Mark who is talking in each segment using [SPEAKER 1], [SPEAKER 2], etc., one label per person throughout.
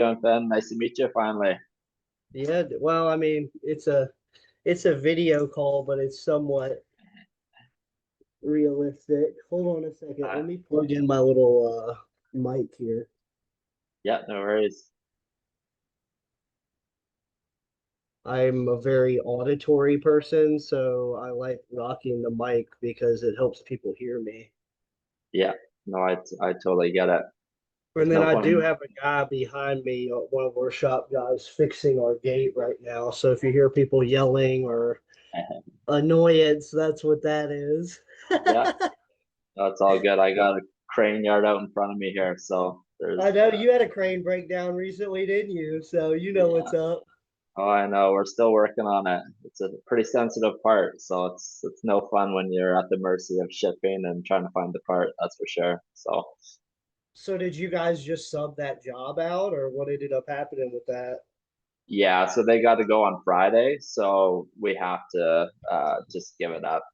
[SPEAKER 1] doing, Ben? Nice to meet you finally.
[SPEAKER 2] Yeah, well, I mean, it's a video call, but it's somewhat realistic. Hold on a second.
[SPEAKER 1] Uh,
[SPEAKER 2] Let me plug in my little mic here.
[SPEAKER 1] yeah, no worries.
[SPEAKER 2] I'm a very auditory person, so I like rocking the mic because it helps people hear me.
[SPEAKER 1] Yeah, no, I totally get it.
[SPEAKER 2] And
[SPEAKER 1] There's
[SPEAKER 2] then
[SPEAKER 1] no
[SPEAKER 2] I do
[SPEAKER 1] point.
[SPEAKER 2] have a guy behind me, one of our shop guys, fixing our gate right now. So if you hear people yelling or annoyance, that's what that is.
[SPEAKER 1] Yeah, that's all good. I got a crane yard out in front of me here, so
[SPEAKER 2] I
[SPEAKER 1] there's
[SPEAKER 2] know you had a crane breakdown recently, didn't you? So you know
[SPEAKER 1] yeah.
[SPEAKER 2] what's up.
[SPEAKER 1] Oh, I know. We're still working on it. It's a pretty sensitive part, so it's no fun when you're at the mercy of shipping and trying to find the part. That's for sure. So
[SPEAKER 2] So did you guys just sub that job out, or what ended up happening with that?
[SPEAKER 1] yeah, so they got to go on Friday, so we have to just give it up.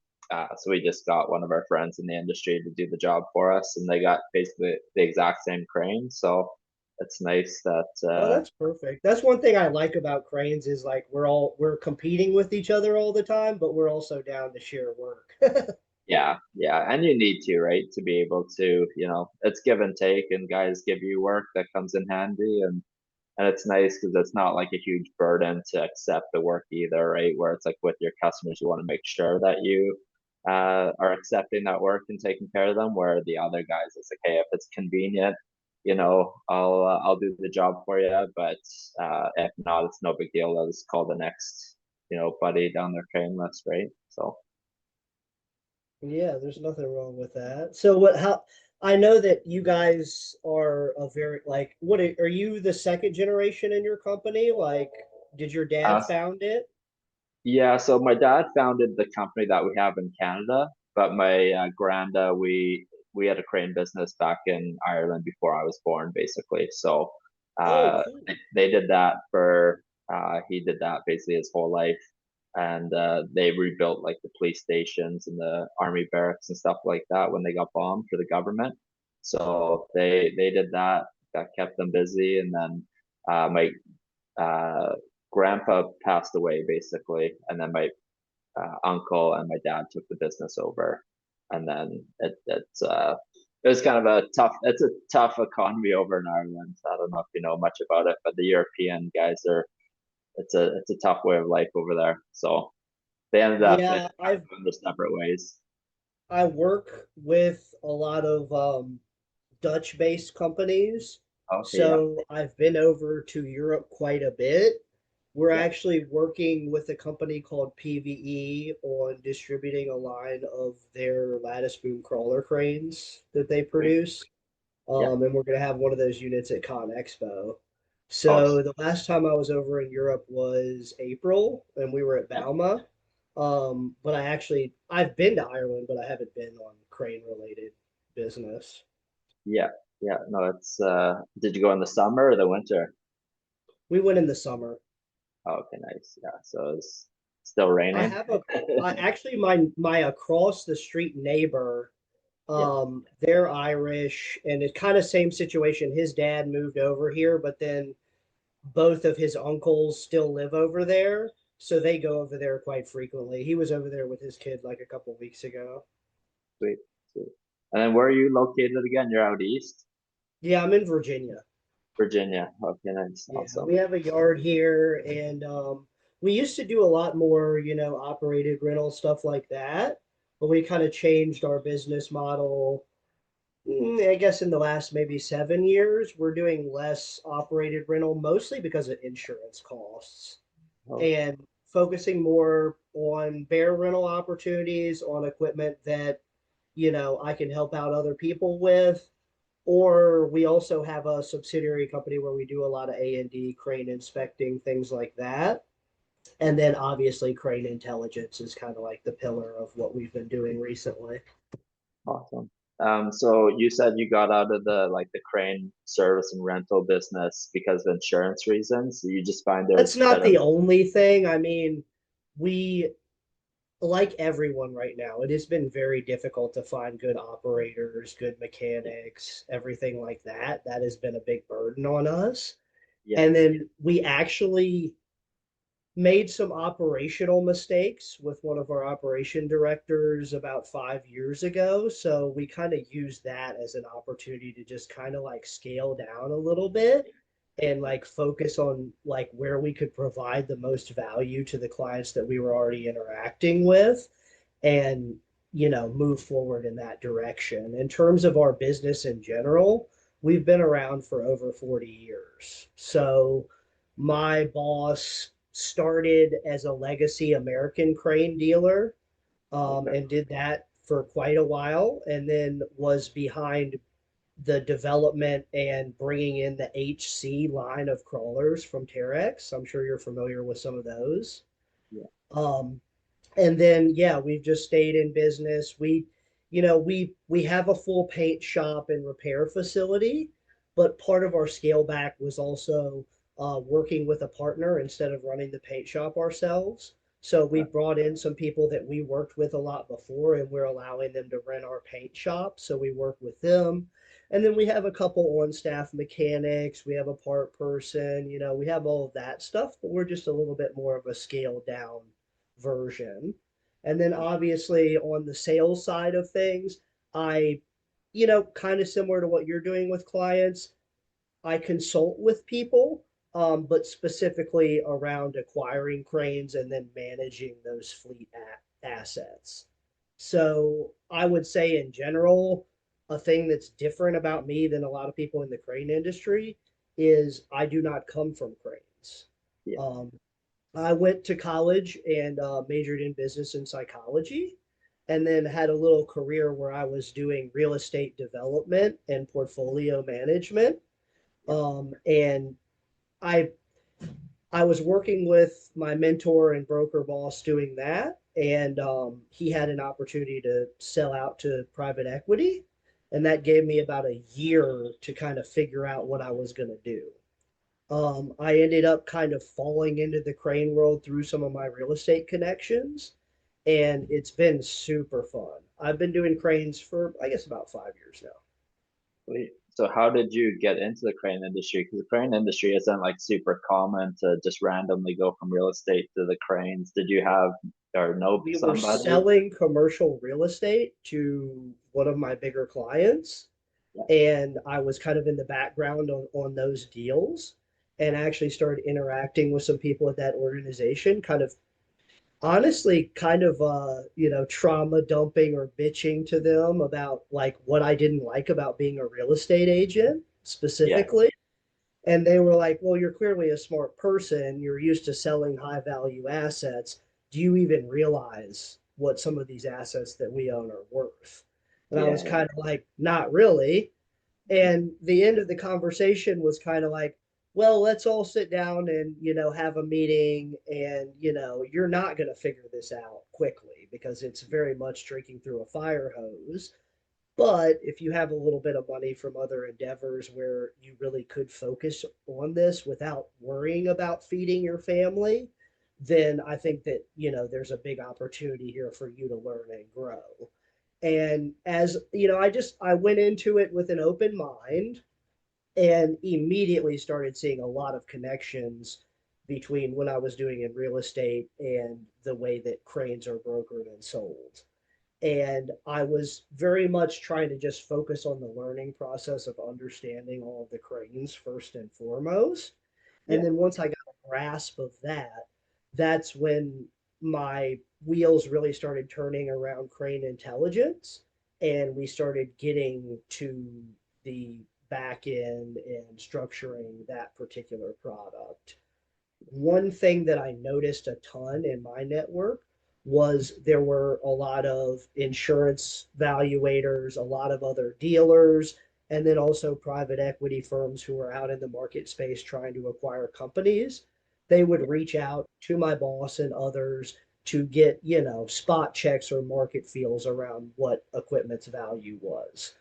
[SPEAKER 1] So we just got one of our friends in the industry to do the job for us, and they got basically the exact same crane. So it's nice that
[SPEAKER 2] Oh, that's perfect. That's one thing I like about cranes is like we're competing with each other all the time, but we're also down to share work.
[SPEAKER 1] yeah, yeah, and you need to, right, to be able to, it's give and take, and guys give you work that comes in handy, and it's nice because it's not like a huge burden to accept the work either, right? Where it's like with your customers, you want to make sure that you are accepting that work and taking care of them. Where the other guys, it's like, hey, if it's convenient, I'll do the job for you. But if not, it's no big deal. I'll just call the next, buddy down their train list, right? So
[SPEAKER 2] Yeah, there's nothing wrong with that. So how I know that you guys are a very like are you the second generation in your company? Like, did your
[SPEAKER 1] uh,
[SPEAKER 2] dad found it?
[SPEAKER 1] yeah, so my dad founded the company that we have in Canada, but my granda, we had a crane business back in Ireland before I was born, basically. So
[SPEAKER 2] Oh,
[SPEAKER 1] uh,
[SPEAKER 2] cool.
[SPEAKER 1] they did that for he did that basically his whole life, and they rebuilt like the police stations and the army barracks and stuff like that when they got bombed for the government. So they did that, that kept them busy, and then my uh, grandpa passed away basically, and then my uncle and my dad took the business over, and then it was kind of it's a tough economy over in Ireland. I don't know if you know much about it, but the European guys are it's a tough way of life over there. So they ended
[SPEAKER 2] Yeah,
[SPEAKER 1] up going their separate ways.
[SPEAKER 2] I work with a lot of Dutch-based companies.
[SPEAKER 1] Okay, yeah,
[SPEAKER 2] So I've been over to Europe quite a bit. We're
[SPEAKER 1] yeah,
[SPEAKER 2] actually working with a company called PVE on distributing a line of their lattice boom crawler cranes that they
[SPEAKER 1] sweet,
[SPEAKER 2] produce.
[SPEAKER 1] yeah,
[SPEAKER 2] And we're going to have one of those units at Con Expo.
[SPEAKER 1] awesome,
[SPEAKER 2] So the last time I was over in Europe was April, and we were at
[SPEAKER 1] yeah,
[SPEAKER 2] Bauma. But I've been to Ireland, but I haven't been on crane related business.
[SPEAKER 1] yeah, yeah. No, it's did you go in the summer or the winter?
[SPEAKER 2] We went in the summer.
[SPEAKER 1] Oh, okay, nice. Yeah, so it's still
[SPEAKER 2] I
[SPEAKER 1] raining.
[SPEAKER 2] have a I actually my across the street neighbor,
[SPEAKER 1] Yeah,
[SPEAKER 2] they're Irish and it's kind of same situation. His dad moved over here, but then both of his uncles still live over there, so they go over there quite frequently. He was over there with his kid like a couple weeks ago.
[SPEAKER 1] sweet, sweet. And then where are you located again? You're out east,
[SPEAKER 2] Yeah, I'm in Virginia.
[SPEAKER 1] Virginia. Okay, nice,
[SPEAKER 2] Yeah, we
[SPEAKER 1] awesome.
[SPEAKER 2] have a yard here, and we used to do a lot more, operated rental stuff like that. But we kind of changed our business model. I guess in the last maybe 7 years, we're doing less operated rental, mostly because of insurance costs,
[SPEAKER 1] Oh,
[SPEAKER 2] and focusing more on bare rental opportunities on equipment that, I can help out other people with. Or we also have a subsidiary company where we do a lot of A&D, crane inspecting, things like that. And then obviously crane intelligence is kind of like the pillar of what we've been doing recently.
[SPEAKER 1] awesome. So you said you got out of the like the crane service and rental business because of insurance reasons. You just find
[SPEAKER 2] That's
[SPEAKER 1] there's
[SPEAKER 2] not
[SPEAKER 1] better.
[SPEAKER 2] the only thing. I mean, we, like everyone right now, it has been very difficult to find good operators, good mechanics, everything like that. That has been a big burden on us.
[SPEAKER 1] Yeah.
[SPEAKER 2] And then we actually made some operational mistakes with one of our operation directors about 5 years ago. So we kind of used that as an opportunity to just kind of like scale down a little bit and like focus on like where we could provide the most value to the clients that we were already interacting with and move forward in that direction. In terms of our business in general, we've been around for over 40 years. So my boss started as a legacy American crane dealer,
[SPEAKER 1] Okay.
[SPEAKER 2] and did that for quite a while, and then was behind the development and bringing in the HC line of crawlers from Terex. I'm sure you're familiar with some of those.
[SPEAKER 1] Yeah.
[SPEAKER 2] Um, and then yeah, we've just stayed in business. We have a full paint shop and repair facility, but part of our scale back was also working with a partner instead of running the paint shop ourselves. So we
[SPEAKER 1] Okay.
[SPEAKER 2] brought in some people that we worked with a lot before, and we're allowing them to rent our paint shop, so we work with them. And then we have a couple on staff mechanics, we have a part person, we have all of that stuff, but we're just a little bit more of a scaled down version. And then obviously on the sales side of things, I, kind of similar to what you're doing with clients, I consult with people, but specifically around acquiring cranes and then managing those fleet assets. So I would say in general, a thing that's different about me than a lot of people in the crane industry is I do not come from cranes.
[SPEAKER 1] Yeah.
[SPEAKER 2] Um, I went to college and majored in business and psychology, and then had a little career where I was doing real estate development and portfolio management.
[SPEAKER 1] Yeah.
[SPEAKER 2] And I I was working with my mentor and broker boss doing that, and he had an opportunity to sell out to private equity, and that gave me about a year to kind of figure out what I was going to do. I ended up kind of falling into the crane world through some of my real estate connections, and it's been super fun. I've been doing cranes for, I guess, about 5 years now.
[SPEAKER 1] Wait, so how did you get into the crane industry? Because the crane industry isn't like super common to just randomly go from real estate to the cranes. Did you have or know
[SPEAKER 2] We were
[SPEAKER 1] somebody?
[SPEAKER 2] selling commercial real estate to one of my bigger clients,
[SPEAKER 1] Yeah.
[SPEAKER 2] and I was kind of in the background on those deals and actually started interacting with some people at that organization, kind of honestly kind of trauma dumping or bitching to them about like what I didn't like about being a real estate agent
[SPEAKER 1] Yeah.
[SPEAKER 2] specifically. And they were like, well, you're clearly a smart person, you're used to selling high value assets, do you even realize what some of these assets that we own are worth? And I
[SPEAKER 1] Yeah.
[SPEAKER 2] was
[SPEAKER 1] Yeah.
[SPEAKER 2] kind of like, not really. And the end of the conversation was kind of like, well, let's all sit down and, have a meeting. And, you're not going to figure this out quickly because it's very much drinking through a fire hose. But if you have a little bit of money from other endeavors where you really could focus on this without worrying about feeding your family, then I think that, there's a big opportunity here for you to learn and grow. And as I went into it with an open mind and immediately started seeing a lot of connections between what I was doing in real estate and the way that cranes are brokered and sold. And I was very much trying to just focus on the learning process of understanding all of the cranes first and foremost. And
[SPEAKER 1] Yeah.
[SPEAKER 2] then once I got a grasp of that, that's when my wheels really started turning around crane intelligence. And we started getting to the back end and structuring that particular product. One thing that I noticed a ton in my network was there were a lot of insurance valuators, a lot of other dealers, and then also private equity firms who were out in the market space trying to acquire companies. They would
[SPEAKER 1] Yeah.
[SPEAKER 2] reach out to my boss and others to get, spot checks or market feels around what equipment's value was.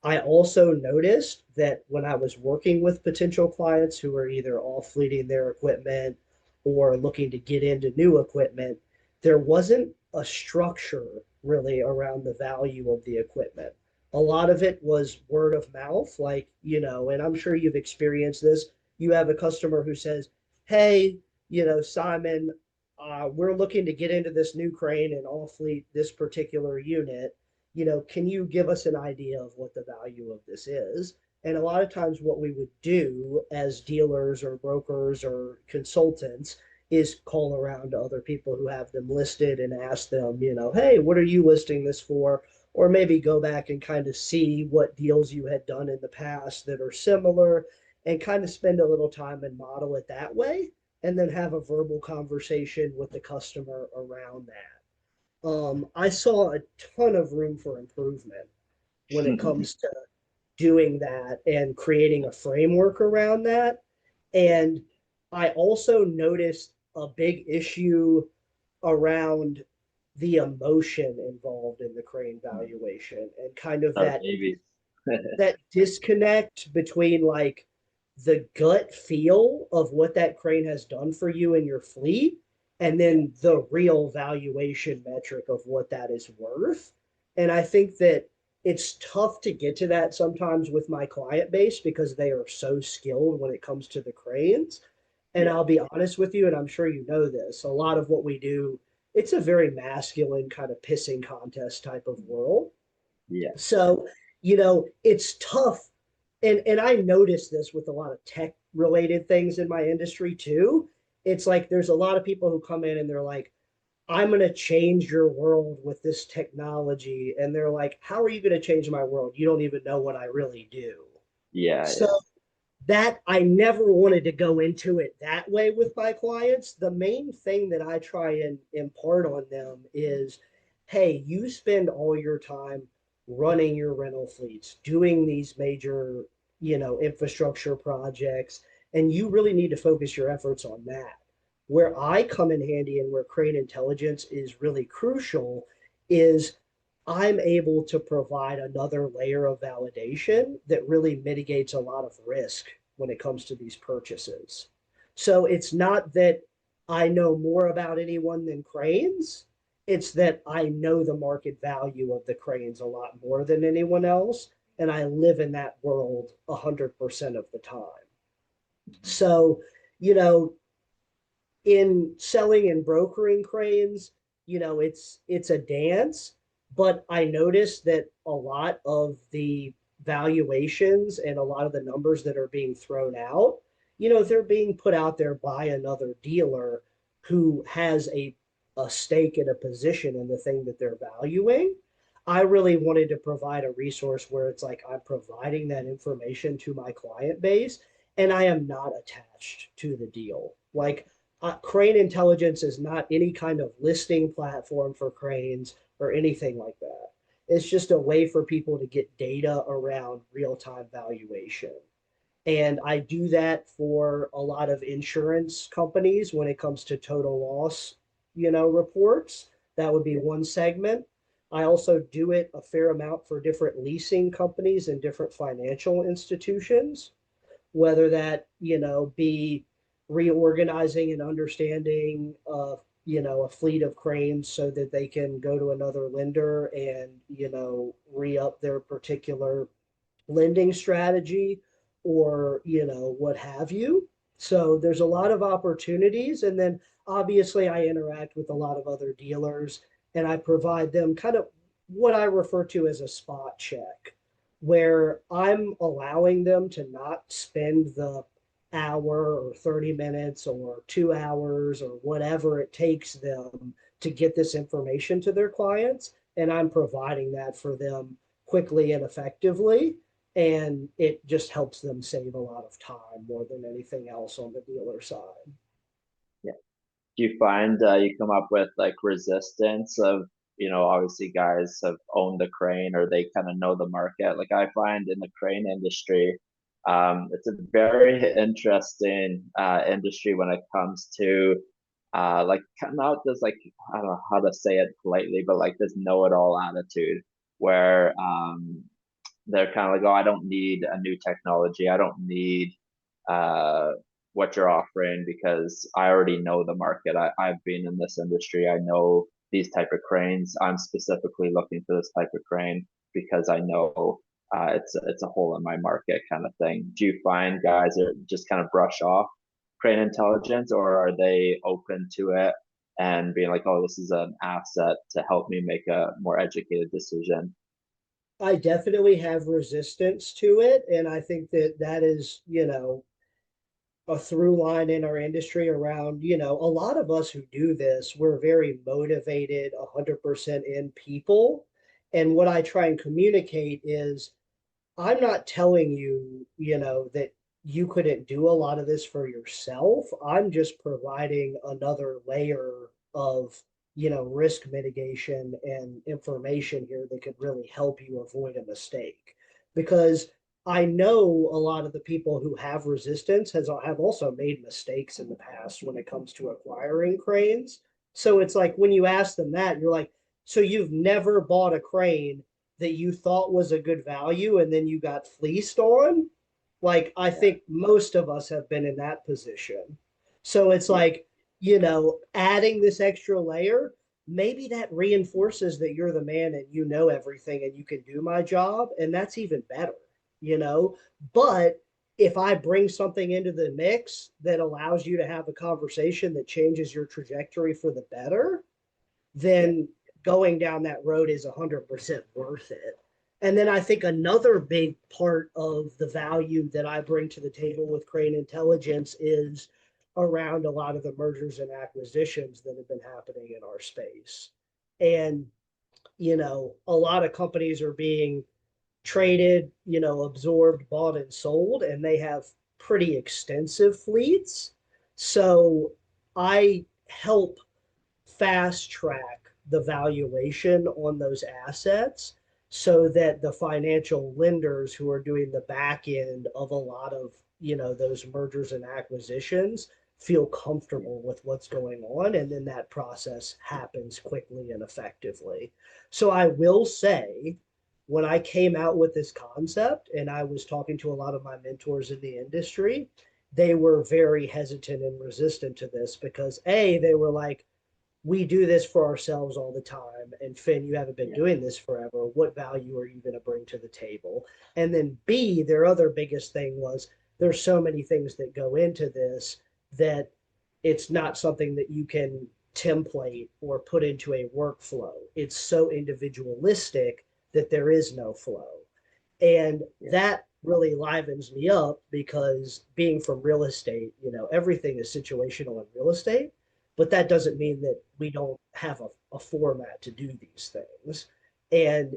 [SPEAKER 2] I also noticed that when I was working with potential clients who were either off fleeting their equipment or looking to get into new equipment, there wasn't a structure really around the value of the equipment. A lot of it was word of mouth, like, and I'm sure you've experienced this. you have a customer who says, hey, Simon, we're looking to get into this new crane and all fleet this particular unit. Can you give us an idea of what the value of this is? And a lot of times, what we would do as dealers or brokers or consultants is call around to other people who have them listed and ask them, hey, what are you listing this for? Or maybe go back and kind of see what deals you had done in the past that are similar and kind of spend a little time and model it that way. And then have a verbal conversation with the customer around that. I saw a ton of room for improvement when it comes to doing that and creating a framework around that. And I also noticed a big issue around the emotion involved in the crane valuation and kind of
[SPEAKER 1] Our
[SPEAKER 2] that
[SPEAKER 1] babies.
[SPEAKER 2] that disconnect between like the gut feel of what that crane has done for you and your fleet and then the real valuation metric of what that is worth. And I think that it's tough to get to that sometimes with my client base because they are so skilled when it comes to the cranes. And
[SPEAKER 1] Yeah,
[SPEAKER 2] I'll be honest with you, and I'm sure you know this, a lot of what we do, it's a very masculine kind of pissing contest type of world.
[SPEAKER 1] yeah,
[SPEAKER 2] So, it's tough. And I notice this with a lot of tech related things in my industry too. It's like there's a lot of people who come in and they're like, I'm going to change your world with this technology. And they're like, how are you going to change my world? You don't even know what I really do.
[SPEAKER 1] yeah,
[SPEAKER 2] So
[SPEAKER 1] yeah.
[SPEAKER 2] that I never wanted to go into it that way with my clients. The main thing that I try and impart on them is, hey, you spend all your time running your rental fleets, doing these major, infrastructure projects, and you really need to focus your efforts on that. Where I come in handy and where crane intelligence is really crucial is I'm able to provide another layer of validation that really mitigates a lot of risk when it comes to these purchases. So it's not that I know more about anyone than cranes. It's that I know the market value of the cranes a lot more than anyone else. And I live in that world 100% of the time. So, you know, in selling and brokering cranes, it's a dance, but I noticed that a lot of the valuations and a lot of the numbers that are being thrown out, they're being put out there by another dealer who has a stake and a position in the thing that they're valuing. I really wanted to provide a resource where it's like I'm providing that information to my client base and I am not attached to the deal. Like Crane Intelligence is not any kind of listing platform for cranes or anything like that. It's just a way for people to get data around real time valuation. And I do that for a lot of insurance companies when it comes to total loss, reports. That would be
[SPEAKER 1] Yeah.
[SPEAKER 2] one segment. I also do it a fair amount for different leasing companies and different financial institutions, whether that be reorganizing and understanding a fleet of cranes so that they can go to another lender and re-up their particular lending strategy or what have you. So there's a lot of opportunities, and then obviously I interact with a lot of other dealers and I provide them kind of what I refer to as a spot check, where I'm allowing them to not spend the hour or 30 minutes or 2 hours or whatever it takes them to get this information to their clients, and I'm providing that for them quickly and effectively, and it just helps them save a lot of time more than anything else on the dealer side.
[SPEAKER 1] Yeah. Do you find you come up with like resistance of, obviously guys have owned the crane or they kind of know the market. Like I find in the crane industry, it's a very interesting industry when it comes to like not just like, I don't know how to say it politely, but like this know-it-all attitude where they're kind of like, oh, I don't need a new technology. I don't need uh, what you're offering because I already know the market. I've been in this industry. I know these type of cranes. I'm specifically looking for this type of crane because I know it's a hole in my market kind of thing. Do you find guys are just kind of brush off crane intelligence, or are they open to it and being like, oh, this is an asset to help me make a more educated decision?
[SPEAKER 2] I definitely have resistance to it. And I think that that is, a through line in our industry around, a lot of us who do this, we're very motivated, 100% in people. And what I try and communicate is I'm not telling you, that you couldn't do a lot of this for yourself. I'm just providing another layer of, risk mitigation and information here that could really help you avoid a mistake. Because I know a lot of the people who have resistance have also made mistakes in the past when it comes to acquiring cranes. So it's like when you ask them that, you're like, so you've never bought a crane that you thought was a good value and then you got fleeced on? Like, I
[SPEAKER 1] Yeah,
[SPEAKER 2] think most of us have been in that position. So it's
[SPEAKER 1] yeah,
[SPEAKER 2] like, adding this extra layer, maybe that reinforces that you're the man and you know everything and you can do my job. And that's even better, you know? But if I bring something into the mix that allows you to have a conversation that changes your trajectory for the better,
[SPEAKER 1] yeah,
[SPEAKER 2] then going down that road is 100% worth it. And then I think another big part of the value that I bring to the table with Crane Intelligence is around a lot of the mergers and acquisitions that have been happening in our space. And, a lot of companies are being traded, absorbed, bought, and sold, and they have pretty extensive fleets. So I help fast track the valuation on those assets so that the financial lenders who are doing the back end of a lot of those mergers and acquisitions feel
[SPEAKER 1] yeah,
[SPEAKER 2] comfortable with what's going on, and then that process happens quickly and effectively. So I will say, when I came out with this concept and I was talking to a lot of my mentors in the industry, they were very hesitant and resistant to this because they were like, we do this for ourselves all the time. And Finn, you haven't been
[SPEAKER 1] yeah,
[SPEAKER 2] doing this forever. What value are you going to bring to the table? And then B, their other biggest thing was there's so many things that go into this that it's not something that you can template or put into a workflow. It's so individualistic that there is no flow. And
[SPEAKER 1] yeah,
[SPEAKER 2] that really livens me up because being from real estate, everything is situational in real estate, but that doesn't
[SPEAKER 1] yeah,
[SPEAKER 2] mean that we don't have a format to do these things. And,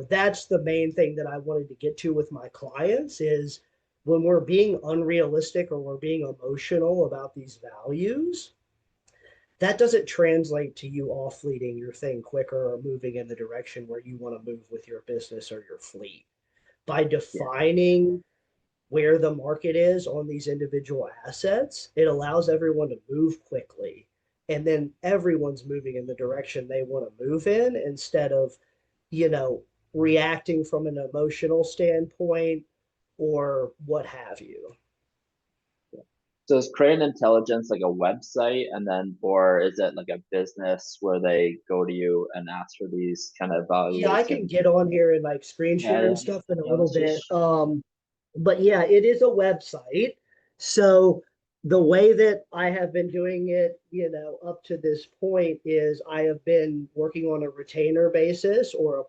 [SPEAKER 2] that's the main thing that I wanted to get to with my clients is when we're being unrealistic or we're being emotional about these values, that doesn't translate to you off fleeting your thing quicker or moving in the direction where you want to move with your business or your fleet. By
[SPEAKER 1] yeah,
[SPEAKER 2] defining where the market is on these individual assets, it allows everyone to move quickly. And then everyone's moving in the direction they want to move in instead of, you know, reacting from an emotional standpoint or what have you.
[SPEAKER 1] yeah. So is Crane Intelligence like a website, and then, or is it like a business where they go to you and ask for these kind of
[SPEAKER 2] Yeah, I can
[SPEAKER 1] evaluations?
[SPEAKER 2] get on here and like screen
[SPEAKER 1] Yeah,
[SPEAKER 2] share and
[SPEAKER 1] yeah,
[SPEAKER 2] stuff in a
[SPEAKER 1] yeah.
[SPEAKER 2] little
[SPEAKER 1] Let's
[SPEAKER 2] bit.
[SPEAKER 1] just
[SPEAKER 2] But yeah, it is a website. So the way that I have been doing it, up to this point is I have been working on a retainer basis or a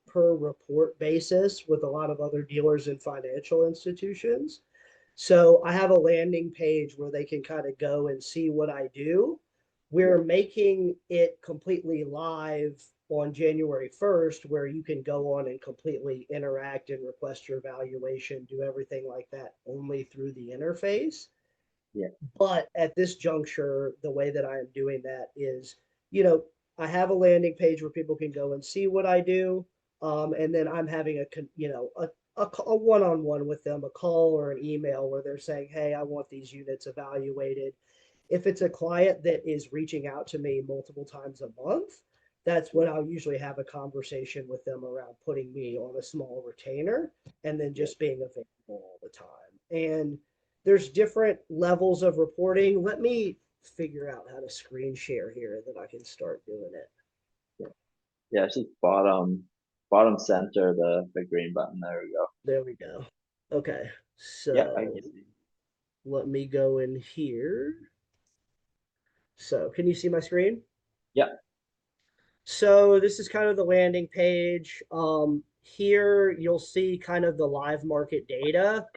[SPEAKER 2] per report basis with a lot of other dealers and financial institutions. So I have a landing page where they can kind of go and see what I do.
[SPEAKER 1] yeah,
[SPEAKER 2] We're making it completely live on January 1st, where you can go on and completely interact and request your valuation, do everything like that only through the interface.
[SPEAKER 1] yeah,
[SPEAKER 2] But at this juncture, the way that I am doing that is, you know, I have a landing page where people can go and see what I do. And then I'm having a one-on-one with them, a call or an email where they're saying, hey, I want these units evaluated. If it's a client that is reaching out to me multiple times a month, that's when
[SPEAKER 1] yeah,
[SPEAKER 2] I'll usually have a conversation with them around putting me on a small retainer and then
[SPEAKER 1] yeah.
[SPEAKER 2] just being available all the time. And there's different levels of reporting. Let me figure out how to screen share here that I can start doing it.
[SPEAKER 1] Yeah, it's just bottom. bottom center, the green button. There we go.
[SPEAKER 2] There we go. Okay.
[SPEAKER 1] Yep, I
[SPEAKER 2] So
[SPEAKER 1] can see.
[SPEAKER 2] let me go in here. So can you see my screen?
[SPEAKER 1] Yep.
[SPEAKER 2] So this is kind of the landing page. Here you'll see kind of the live market data.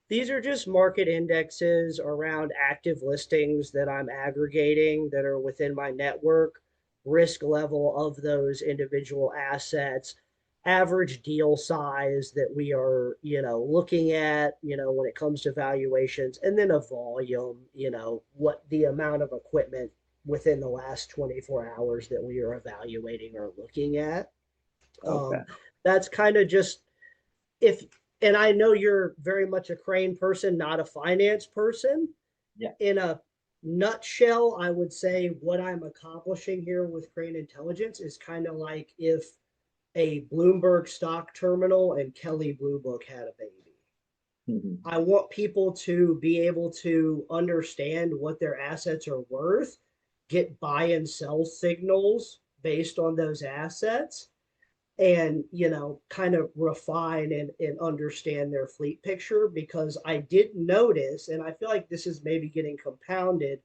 [SPEAKER 2] These are just market indexes around active listings that I'm aggregating that are within my network, risk level of those individual assets, average deal size that we are, looking at, when it comes to valuations, and then a volume, what the amount of equipment within the last 24 hours that we are evaluating or looking at.
[SPEAKER 1] Okay.
[SPEAKER 2] Um, that's kind of just if and I know you're very much a crane person, not a finance person.
[SPEAKER 1] Yeah.
[SPEAKER 2] In a nutshell, I would say what I'm accomplishing here with Crane Intelligence is kind of like if a Bloomberg stock terminal and Kelly Blue Book had a baby.
[SPEAKER 1] Mhm.
[SPEAKER 2] I want people to be able to understand what their assets are worth, get buy and sell signals based on those assets, and kind of refine and understand their fleet picture, because I did notice, and I feel like this is maybe getting compounded,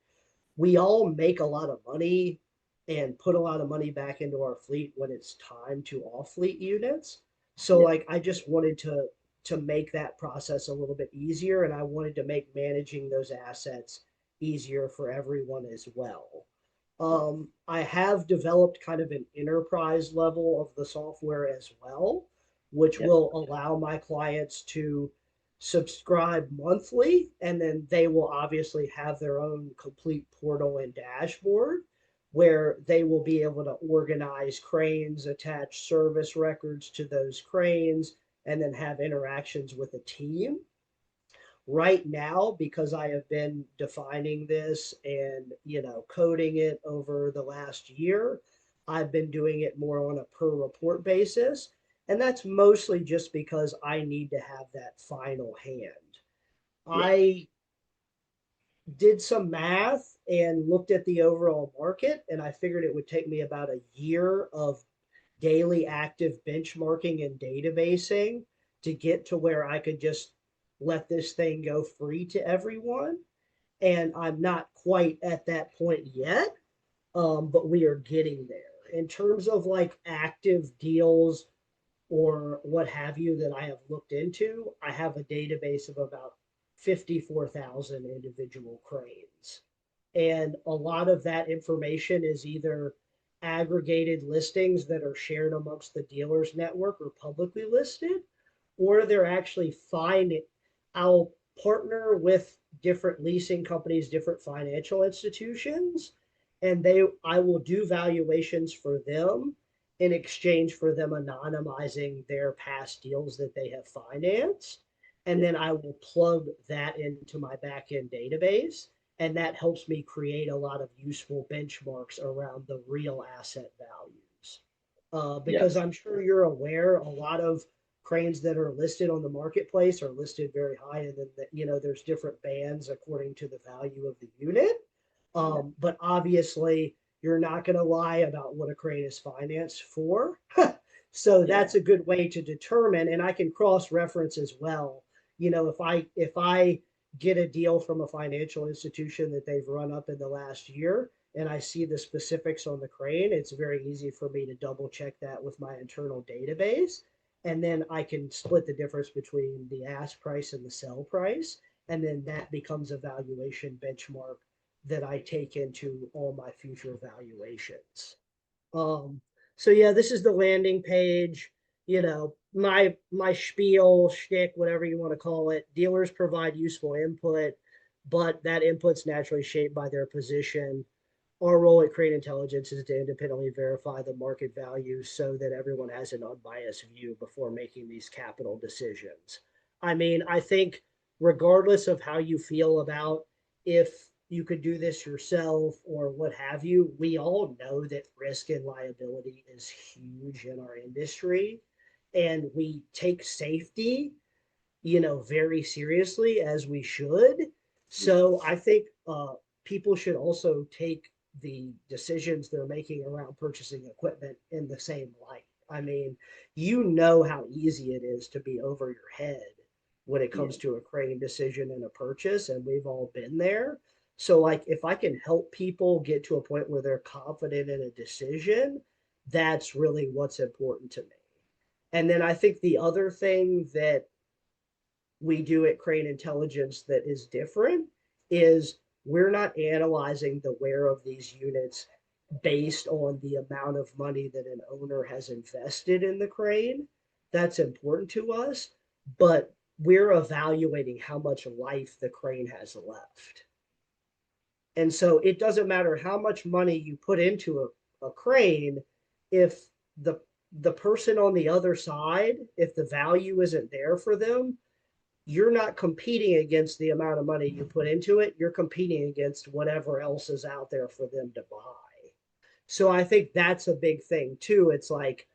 [SPEAKER 2] we all make a lot of money and put a lot of money back into our fleet when it's time to off fleet units. So
[SPEAKER 1] Yeah.
[SPEAKER 2] like I just wanted to make that process a little bit easier, and I wanted to make managing those assets easier for everyone as well.
[SPEAKER 1] Yeah.
[SPEAKER 2] I have developed kind of an enterprise level of the software as well, which
[SPEAKER 1] Yeah.
[SPEAKER 2] will allow my clients to subscribe monthly, and then they will obviously have their own complete portal and dashboard where they will be able to organize cranes, attach service records to those cranes, and then have interactions with a team. Right now, because I have been defining this and coding it over the last year, I've been doing it more on a per report basis, and that's mostly just because I need to have that final hand.
[SPEAKER 1] Yeah.
[SPEAKER 2] I did some math and looked at the overall market, and I figured it would take me about a year of daily active benchmarking and databasing to get to where I could just let this thing go free to everyone. And I'm not quite at that point yet, but we are getting there. In terms of like active deals or what have you that I have looked into, I have a database of about 54,000 individual cranes. And a lot of that information is either aggregated listings that are shared amongst the dealers network or publicly listed, or they're actually finding. I'll partner with different leasing companies, different financial institutions, and I will do valuations for them in exchange for them anonymizing their past deals that they have financed. And
[SPEAKER 1] Yeah.
[SPEAKER 2] then I will plug that into my backend database. And that helps me create a lot of useful benchmarks around the real asset values.
[SPEAKER 1] Yeah.
[SPEAKER 2] Because I'm sure you're aware, a lot of cranes that are listed on the marketplace are listed very high, and then there's different bands according to the value of the unit.
[SPEAKER 1] Yeah.
[SPEAKER 2] But obviously, you're not going to lie about what a crane is financed for. So
[SPEAKER 1] Yeah.
[SPEAKER 2] that's a good way to determine, and I can cross reference as well. If I get a deal from a financial institution that they've run up in the last year, and I see the specifics on the crane, it's very easy for me to double check that with my internal database. And then I can split the difference between the ask price and the sell price. And then that becomes a valuation benchmark that I take into all my future valuations. Um, so yeah, this is the landing page. My spiel, shtick, whatever you want to call it. Dealers provide useful input, but that input's naturally shaped by their position. Our role at Crane Intelligence is to independently verify the market value so that everyone has an unbiased view before making these capital decisions. I mean, I think regardless of how you feel about if you could do this yourself or what have you, we all know that risk and liability is huge in our industry. And we take safety, very seriously, as we should.
[SPEAKER 1] Yeah.
[SPEAKER 2] So I think people should also take the decisions they're making around purchasing equipment in the same light. I mean, you know how easy it is to be over your head when it
[SPEAKER 1] Yeah.
[SPEAKER 2] comes to a crane decision and a purchase, and we've all been there. So, like, if I can help people get to a point where they're confident in a decision, that's really what's important to me. And then I think the other thing that we do at Crane Intelligence that is different is we're not analyzing the wear of these units based on the amount of money that an owner has invested in the crane. That's important to us, but we're evaluating how much life the crane has left. And so it doesn't matter how much money you put into a crane if the person on the other side, if the value isn't there for them, you're not competing against the amount of money you put into it. You're competing against whatever else is out there for them to buy. So I think that's a big thing too. It's like,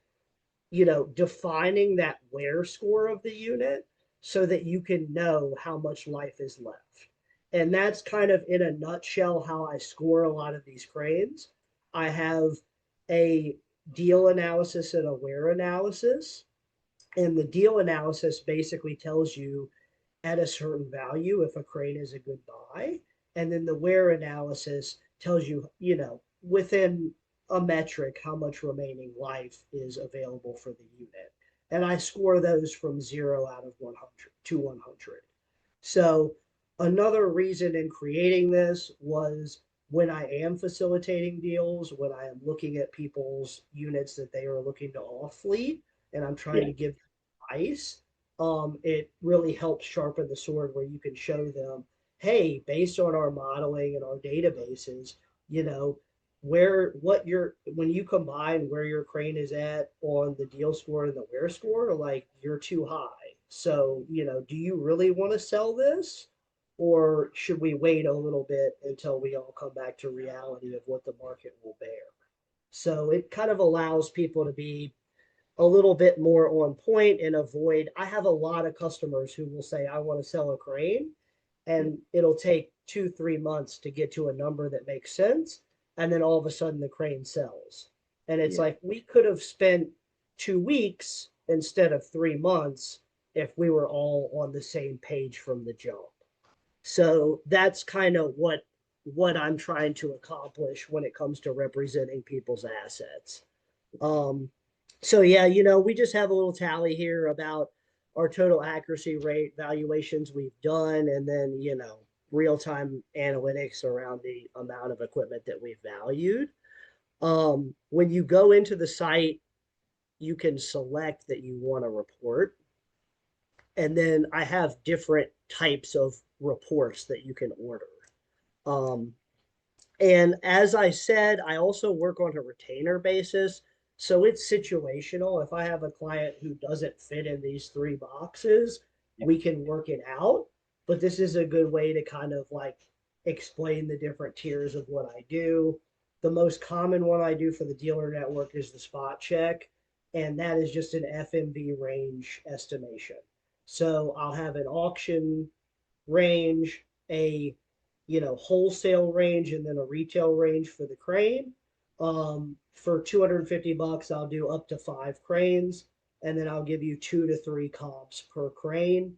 [SPEAKER 2] defining that wear score of the unit so that you can know how much life is left. And that's kind of in a nutshell how I score a lot of these cranes. I have a deal analysis and a wear analysis. And the deal analysis basically tells you at a certain value if a crane is a good buy. And then the wear analysis tells you, within a metric, how much remaining life is available for the unit. And I score those from 0 out of 100 to 100. So another reason in creating this was when I am facilitating deals, when I am looking at people's units that they are looking to off fleet, and I'm trying
[SPEAKER 1] Yeah.
[SPEAKER 2] to give advice, it really helps sharpen the sword where you can show them, hey, based on our modeling and our databases, you know, when you combine where your crane is at on the deal score and the wear score, like you're too high. So, do you really want to sell this? Or should we wait a little bit until we all come back to reality of what the market will bear? So it kind of allows people to be a little bit more on point and avoid. I have a lot of customers who will say, I want to sell a crane, and it'll take 2, 3 months to get to a number that makes sense. And then all of a sudden the crane sells. And it's
[SPEAKER 1] Yeah.
[SPEAKER 2] like we could have spent 2 weeks instead of 3 months if we were all on the same page from the jump. So that's kind of what I'm trying to accomplish when it comes to representing people's assets. Um, so yeah, we just have a little tally here about our total accuracy rate valuations we've done, and then real time analytics around the amount of equipment that we've valued. When you go into the site, you can select that you want to report, and then I have different types of reports that you can order. Um, And as I said, I also work on a retainer basis. So it's situational. If I have a client who doesn't fit in these 3 boxes,
[SPEAKER 1] Yeah.
[SPEAKER 2] we can work it out. But this is a good way to kind of like explain the different tiers of what I do. The most common one I do for the dealer network is the spot check, and that is just an FMV range estimation. So I'll have an auction range, a wholesale range, and then a retail range for the crane. For $250, I'll do up to 5 cranes, and then I'll give you 2 to 3 comps per crane,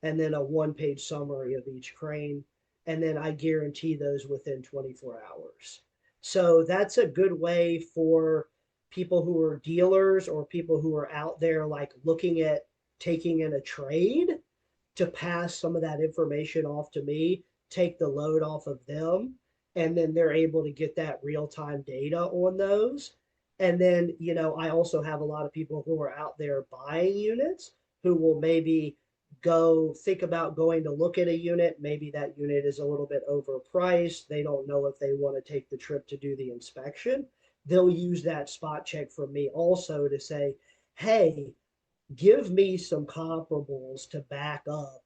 [SPEAKER 2] and then a one-page summary of each crane, and then I guarantee those within 24 hours. So that's a good way for people who are dealers or people who are out there like looking at taking in a trade to pass some of that information off to me, take the load off of them, and then they're able to get that real time data on those. And then, I also have a lot of people who are out there buying units who will maybe go think about going to look at a unit. Maybe that unit is a little bit overpriced. They don't know if they want to take the trip to do the inspection. They'll use that spot check from me also to say, hey, give me some comparables to back up,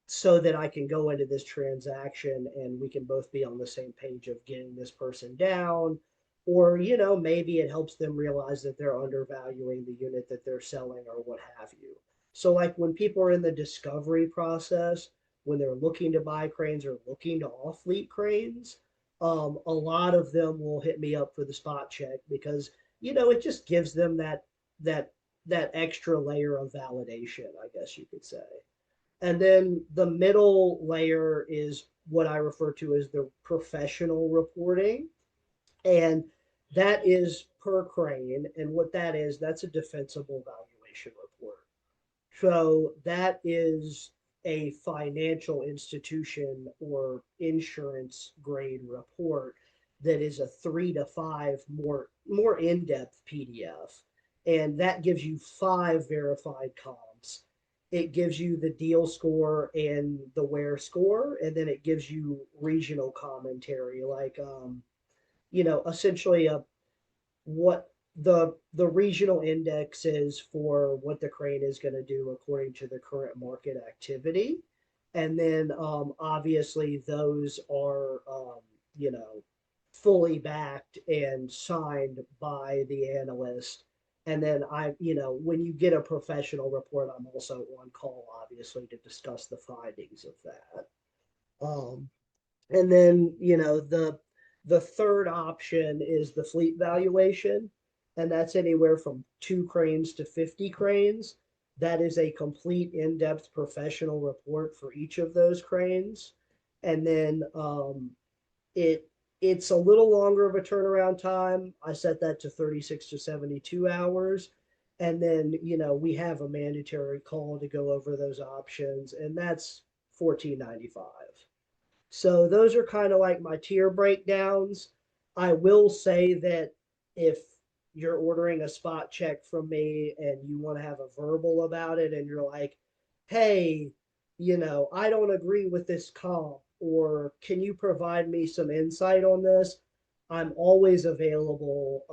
[SPEAKER 2] so that I can go into this transaction and we can both be on the same page of getting this person down. Or, maybe it helps them realize that they're undervaluing the unit that they're selling or what have you. So, like when people are in the discovery process, when they're looking to buy cranes or looking to off fleet cranes, a lot of them will hit me up for the spot check because it just gives them that that extra layer of validation, I guess you could say. And then the middle layer is what I refer to as the professional reporting. And that is per crane. And what that is, that's a defensible valuation report. So that is a financial institution or insurance grade report that is a 3 to 5 more in-depth PDF. And that gives you 5 verified comps. It gives you the deal score and the where score, and then it gives you regional commentary, like essentially what the regional index is for what the crane is going to do according to the current market activity. And then obviously those are you know fully backed and signed by the analyst. And then when you get a professional report, I'm also on call obviously to discuss the findings of that. And then the third option is the fleet valuation, and that's anywhere from 2 cranes to 50 cranes. That is a complete in-depth professional report for each of those cranes. And then it it's a little longer of a turnaround time. I set that to 36 to 72 hours. And then, we have a mandatory call to go over those options, and that's 14.95. So those are kind of like my tier breakdowns. I will say that if you're ordering a spot check from me and you want to have a verbal about it and you're like, hey, I don't agree with this comp, or can you provide me some insight on this? I'm always available,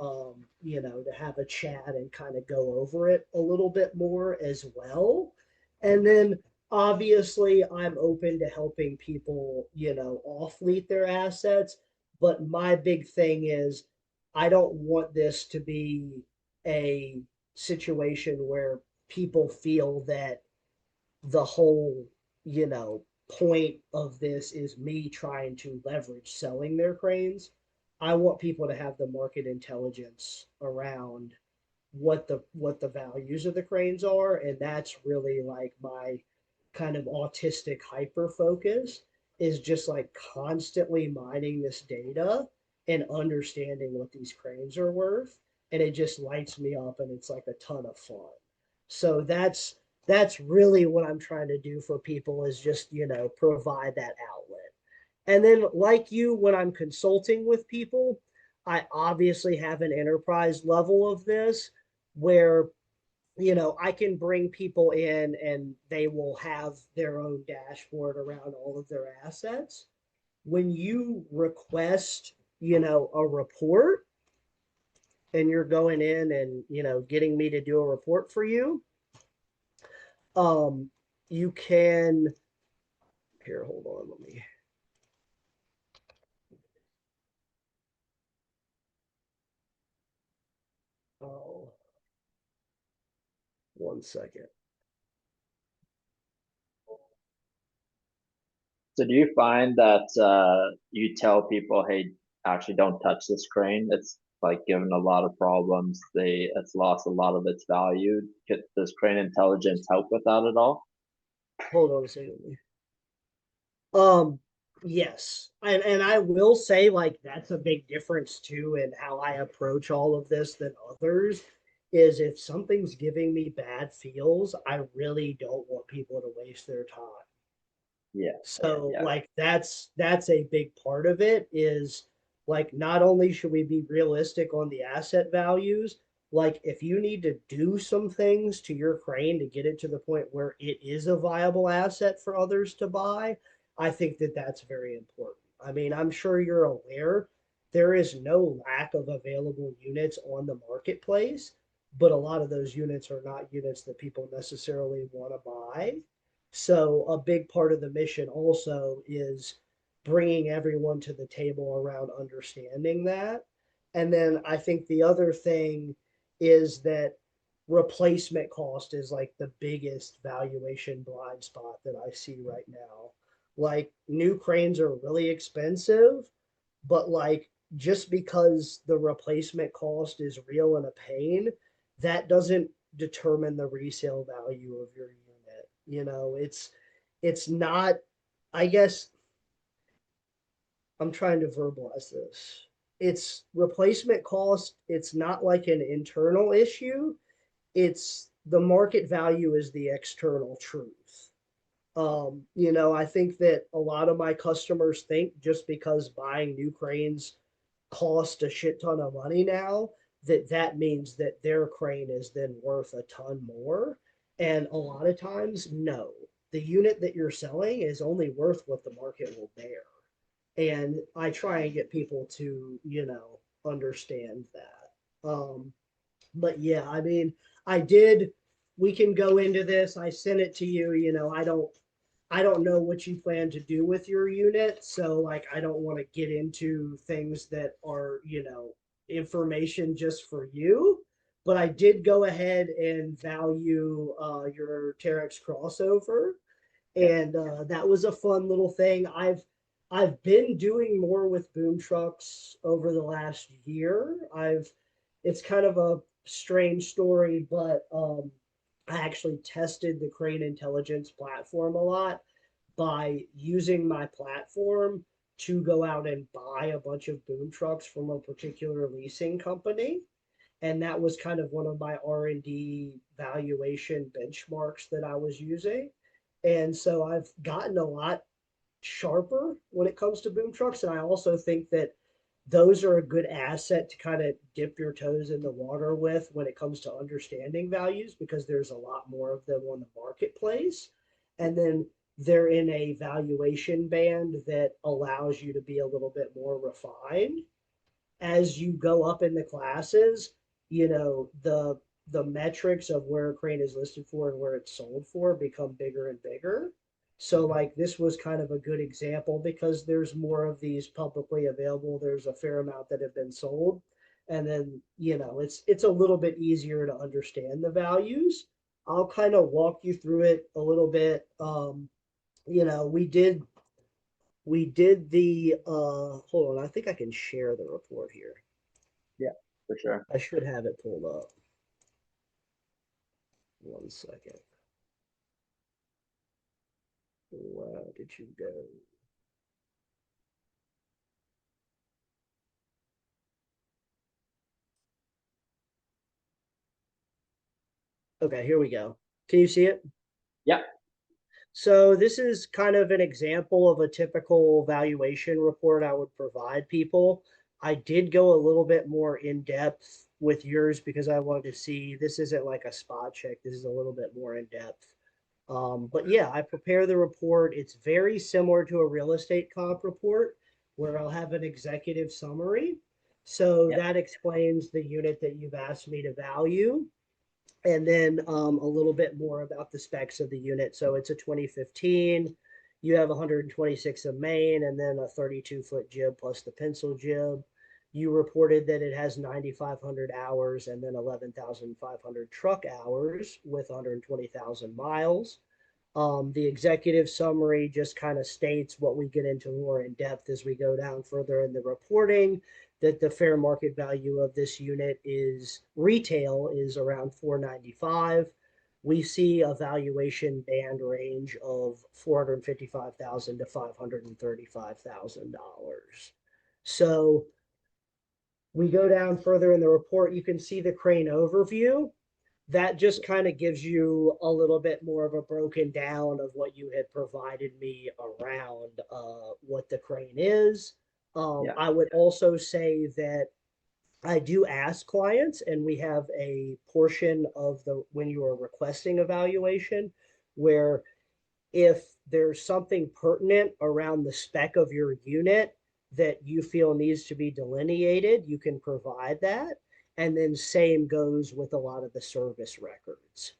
[SPEAKER 2] to have a chat and kind of go over it a little bit more as well. And then obviously I'm open to helping people, off fleet their assets. But my big thing is I don't want this to be a situation where people feel that the whole, you know, point of this is me trying to leverage selling their cranes. I want people to have the market intelligence around what the values of the cranes are, and that's really like my kind of autistic hyper focus, is just like constantly mining this data and understanding what these cranes are worth, and it just lights me up and it's like a ton of fun. So that's really what I'm trying to do for people, is just provide that outlet. And then, like you, when I'm consulting with people, I obviously have an enterprise level of this where I can bring people in and they will have their own dashboard around all of their assets. When you request, a report, and you're going in and, getting me to do a report for you, um, you can, here, hold on, let me, oh, 1 second.
[SPEAKER 1] So do you find that you tell people, hey, actually don't touch this crane? It's like given a lot of problems. It's lost a lot of its value. Does crane intelligence help with that at all?
[SPEAKER 2] Hold on a second. Um, yes. And I will say, like, that's a big difference too in how I approach all of this than others. Is if something's giving me bad feels, I really don't want people to waste their time.
[SPEAKER 1] Yeah,
[SPEAKER 2] So
[SPEAKER 1] yeah,
[SPEAKER 2] like that's a big part of it, is like not only should we be realistic on the asset values, like if you need to do some things to your crane to get it to the point where it is a viable asset for others to buy, I think that that's very important. I mean, I'm sure you're aware there is no lack of available units on the marketplace, but a lot of those units are not units that people necessarily want to buy. So a big part of the mission also is bringing everyone to the table around understanding that. And then I think the other thing is that replacement cost is like the biggest valuation blind spot that I see right now. Like new cranes are really expensive, but like just because the replacement cost is real and a pain, that doesn't determine the resale value of your unit. It's not, I guess I'm trying to verbalize this. It's replacement cost, it's not like an internal issue. It's the market value is the external truth. I think that a lot of my customers think just because buying new cranes cost a shit ton of money now, that means that their crane is then worth a ton more. And a lot of times, no. The unit that you're selling is only worth what the market will bear. And I try and get people to, understand that. But yeah, I mean, I did. We can go into this. I sent it to you. I don't know what you plan to do with your unit, so like I don't want to get into things that are, information just for you. But I did go ahead and value your Terex crossover,
[SPEAKER 1] Yeah.
[SPEAKER 2] and that was a fun little thing. I've been doing more with boom trucks over the last year. I've It's kind of a strange story, but I actually tested the Crane Intelligence platform a lot by using my platform to go out and buy a bunch of boom trucks from a particular leasing company. And that was kind of one of my R&D valuation benchmarks that I was using. And so I've gotten a lot sharper when it comes to boom trucks. And I also think that those are a good asset to kind of dip your toes in the water with when it comes to understanding values, because there's a lot more of them on the marketplace. And then they're in a valuation band that allows you to be a little bit more refined as you go up in the classes. The metrics of where a crane is listed for and where it's sold for become bigger and bigger. So
[SPEAKER 1] Mhm.
[SPEAKER 2] like this was kind of a good example because there's more of these publicly available. There's a fair amount that have been sold. And then, it's a little bit easier to understand the values. I'll kind of walk you through it a little bit. You know, we did the hold on, I think I can share the report here.
[SPEAKER 1] Yeah, for sure.
[SPEAKER 2] I should have it pulled up. 1 second. Where did you go? Okay, here we go. Can you see it?
[SPEAKER 1] Yeah.
[SPEAKER 2] So this is kind of an example of a typical valuation report I would provide people. I did go a little bit more in depth with yours because I wanted to see this isn't like a spot check. This is a little bit more in depth. But yeah, I prepare the report. It's very similar to a real estate comp report where I'll have an executive summary. So
[SPEAKER 1] Yeah.
[SPEAKER 2] that explains the unit that you've asked me to value. And then a little bit more about the specs of the unit. So it's a 2015. You have 126 of main and then a 32-foot jib plus the pencil jib. You reported that it has 9,500 hours and then 11,500 truck hours with 120,000 miles. The executive summary just kind of states what we get into more in depth as we go down further in the reporting, that the fair market value of this unit is retail is around 495. We see a valuation band range of 455,000 to $535,000. So we go down further in the report, you can see the crane overview. That just kind of gives you a little bit more of a broken down of what you had provided me around what the crane is.
[SPEAKER 1] Yeah.
[SPEAKER 2] I would also say that I do ask clients, and we have a portion of the when you are requesting evaluation where if there's something pertinent around the spec of your unit that you feel needs to be delineated, you can provide that. And then same goes with a lot of the service records.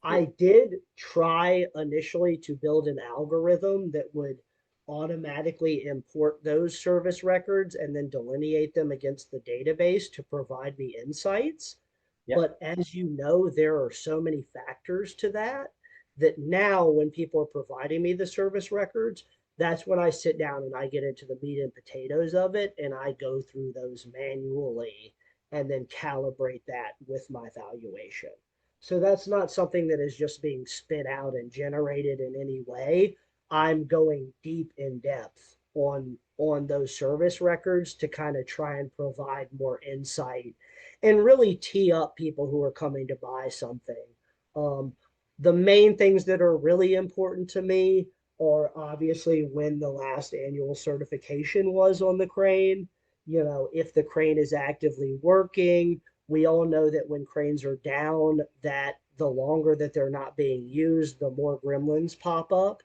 [SPEAKER 1] Yeah.
[SPEAKER 2] I did try initially to build an algorithm that would automatically import those service records and then delineate them against the database to provide me insights.
[SPEAKER 1] Yeah.
[SPEAKER 2] But as you know, there are so many factors to that that now when people are providing me the service records, that's when I sit down and I get into the meat and potatoes of it and I go through those manually and then calibrate that with my valuation. So that's not something that is just being spit out and generated in any way. I'm going deep in depth on those service records to kind of try and provide more insight and really tee up people who are coming to buy something. Um, the main things that are really important to me are obviously when the last annual certification was on the crane. You know, if the crane is actively working, we all know that when cranes are down, that the longer that they're not being used, the more gremlins pop up.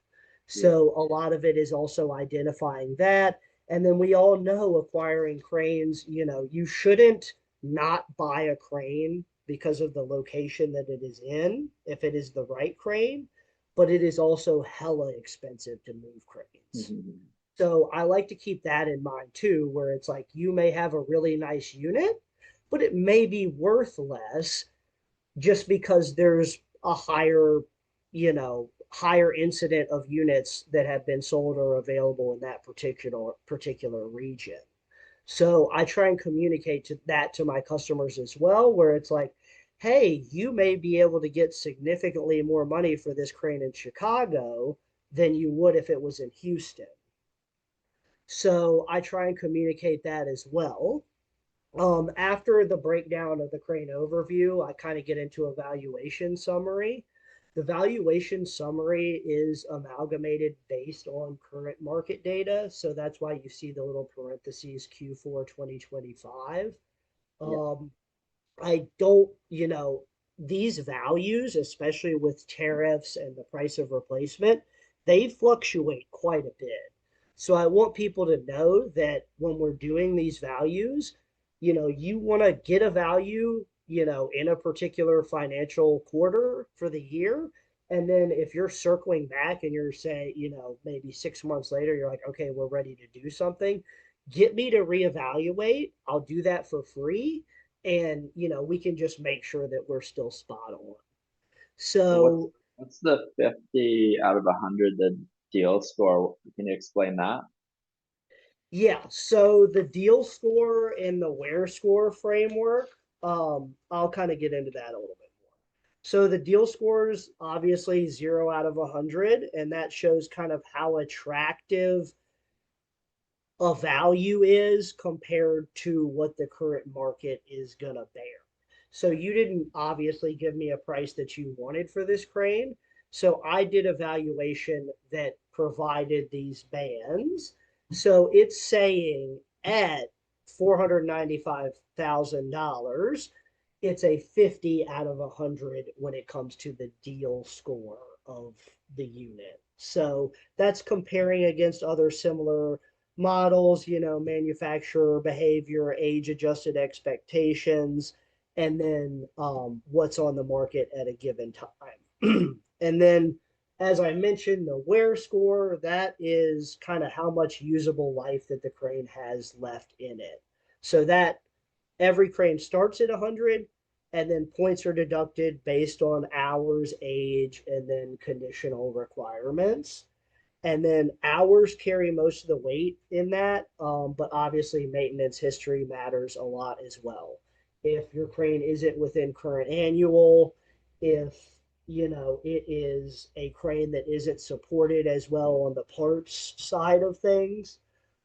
[SPEAKER 1] Yeah.
[SPEAKER 2] So a lot of it is also identifying that. And then we all know acquiring cranes, you know, you shouldn't not buy a crane because of the location that it is in, if it is the right crane, but it is also hella expensive to move cranes.
[SPEAKER 1] Mhm.
[SPEAKER 2] So I like to keep that in mind too, where it's like you may have a really nice unit, but it may be worth less just because there's a higher, higher incident of units that have been sold or available in that particular region. So I try and communicate to my customers as well, where it's like, hey, you may be able to get significantly more money for this crane in Chicago than you would if it was in Houston. So I try and communicate that as well. After the breakdown of the crane overview, I kind of get into a valuation summary. The valuation summary is amalgamated based on current market data. So that's why you see the little parentheses Q4 2025.
[SPEAKER 1] Yeah.
[SPEAKER 2] Um, I don't, these values, especially with tariffs and the price of replacement, they fluctuate quite a bit. So I want people to know that when we're doing these values, you want to get a value, in a particular financial quarter for the year. And then if you're circling back and you're saying, maybe 6 months later, you're like, okay, we're ready to do something, get me to reevaluate. I'll do that for free, and we can just make sure that we're still spot on.
[SPEAKER 1] So what's
[SPEAKER 2] So
[SPEAKER 1] what's the 50 out of 100 the deal score? Can you explain that?
[SPEAKER 2] yeah, so the deal score and the where score framework, I'll kind of get into that a little bit more. So the deal score is obviously 0 out of 100, and that shows kind of how attractive a value is compared to what the current market is going to bear. So you didn't obviously give me a price that you wanted for this crane. So I did a valuation that provided these bands. So it's saying at $495,000, it's a 50 out of 100 when it comes to the deal score of the unit. So that's comparing against other similar models, manufacturer behavior, age adjusted expectations, and then what's on the market at a given time. And then, as I mentioned, the wear score, that is kind of how much usable life that the crane has left in it. So that every crane starts at 100, and then points are deducted based on hours, age, and then conditional requirements. And then hours carry most of the weight in that, but obviously maintenance history matters a lot as well. If your crane isn't within current annual, if it is a crane that isn't supported as well on the parts side of things,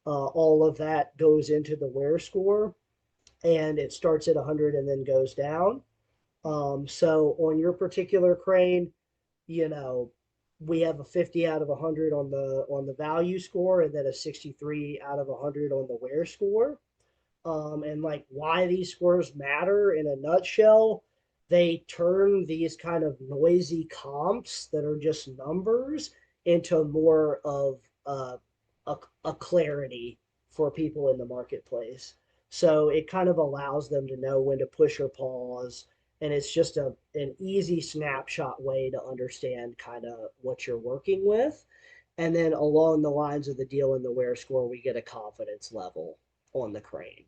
[SPEAKER 2] all of that goes into the wear score, and it starts at 100 and then goes down. So on your particular crane, you know, we have a 50 out of 100 on the value score, and then a 63 out of 100 on the wear score. And like why these scores matter in a nutshell, they turn these kind of noisy comps that are just numbers into more of a, a clarity for people in the marketplace. So it kind of allows them to know when to push or pause. And it's just an easy snapshot way to understand kind of what you're working with. And then along the lines of the deal and the wear score, we get a confidence level on the crane.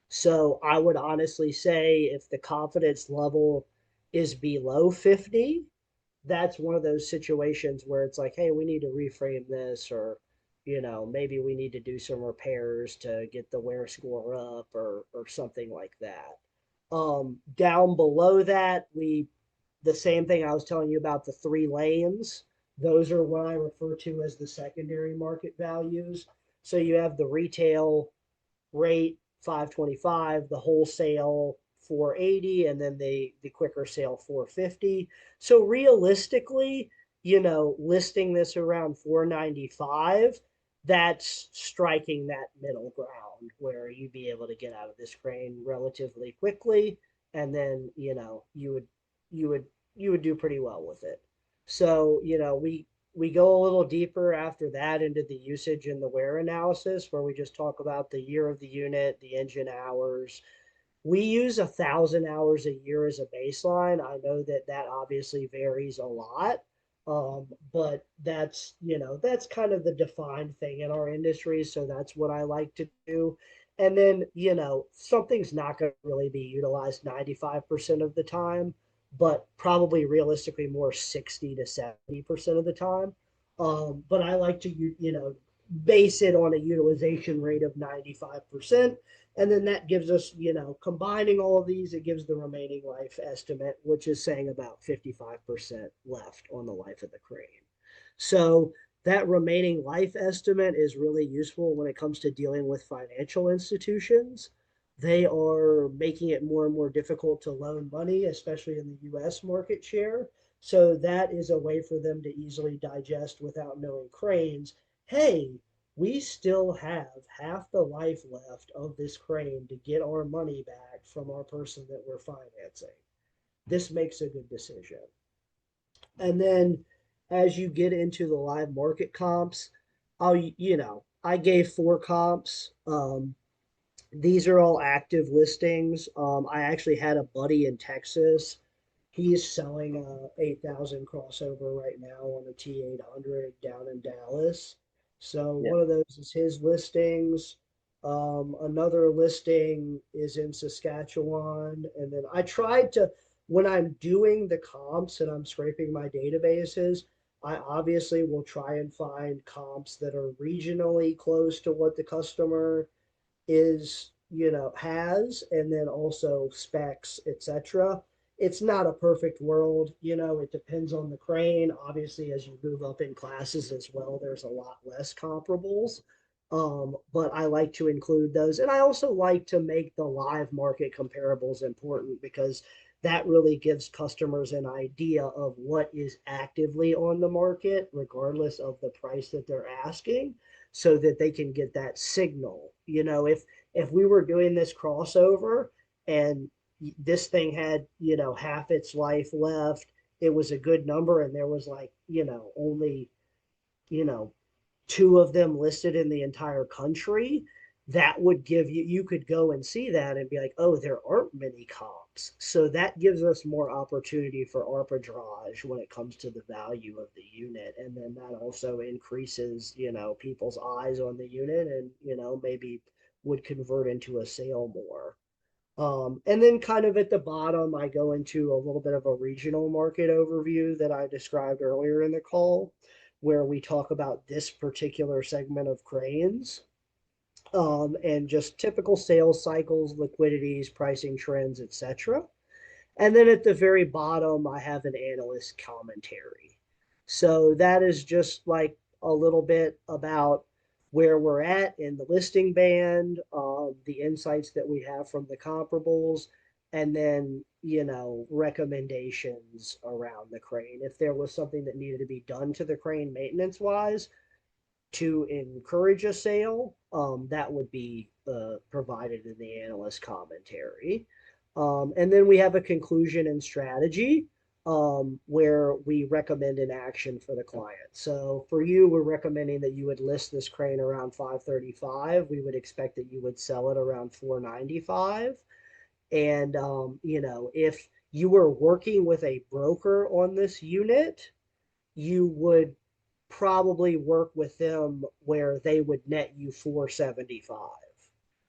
[SPEAKER 2] So I would honestly say if the confidence level is below 50, that's one of those situations where it's like, hey, we need to reframe this, or maybe we need to do some repairs to get the wear score up or something like that. Down below that, the same thing I was telling you about the 3 lanes. Those are what I refer to as the secondary market values. So you have the retail rate 525, the wholesale 480, and then the quicker sale 450. So realistically, listing this around 495, that's striking that middle ground where you'd be able to get out of this crane relatively quickly, and then you would you would do pretty well with it. So we go a little deeper after that into the usage and the wear analysis, where we just talk about the year of the unit, the engine hours. We use 1,000 hours a year as a baseline. I know that that obviously varies a lot, but that's kind of the defined thing in our industry. So that's what I like to do. And then something's not going to really be utilized 95% of the time, but probably realistically more 60 to 70% of the time. But I like to base it on a utilization rate of 95%. And then that gives us, combining all of these, it gives the remaining life estimate, which is saying about 55% left on the life of the crane. So that remaining life estimate is really useful when it comes to dealing with financial institutions. They are making it more and more difficult to loan money, especially in the US market share. So that is a way for them to easily digest without knowing cranes. Hey, we still have half the life left of this crane to get our money back from our person that we're financing. This makes a good decision. And then as you get into the live market comps, I gave 4 comps. These are all active listings. I actually had a buddy in Texas. He's selling a 8,000 crossover right now on a T800 down in Dallas. So
[SPEAKER 1] Yeah.
[SPEAKER 2] one of those is his listings. Another listing is in Saskatchewan. And then I tried to, when I'm doing the comps and I'm scraping my databases, I obviously will try and find comps that are regionally close to what the customer is has, and then also specs, etc. It's not a perfect world. It depends on the crane. Obviously, as you move up in classes as well, there's a lot less comparables. But I like to include those, and I also like to make the live market comparables important, because that really gives customers an idea of what is actively on the market regardless of the price that they're asking, so that they can get that signal. If we were doing this crossover and this thing had, half its life left, it was a good number, and there was like, only, you know, 2 of them listed in the entire country, that would give you could go and see that and be like, oh, there aren't many comps. So that gives us more opportunity for arbitrage when it comes to the value of the unit. And then that also increases, people's eyes on the unit, and, maybe would convert into a sale more. And then kind of at the bottom, I go into a little bit of a regional market overview that I described earlier in the call, where we talk about this particular segment of cranes, and just typical sales cycles, liquidities, pricing trends, etc. And then at the very bottom, I have an analyst commentary. So that is just like a little bit about where we're at in the listing band, the insights that we have from the comparables, and then, recommendations around the crane. If there was something that needed to be done to the crane maintenance wise to encourage a sale, that would be provided in the analyst commentary. And then we have a conclusion and strategy, where we recommend an action for the client. So for you, we're recommending that you would list this crane around 535. We would expect that you would sell it around 495. And, if you were working with a broker on this unit, you would probably work with them where they would net you 475.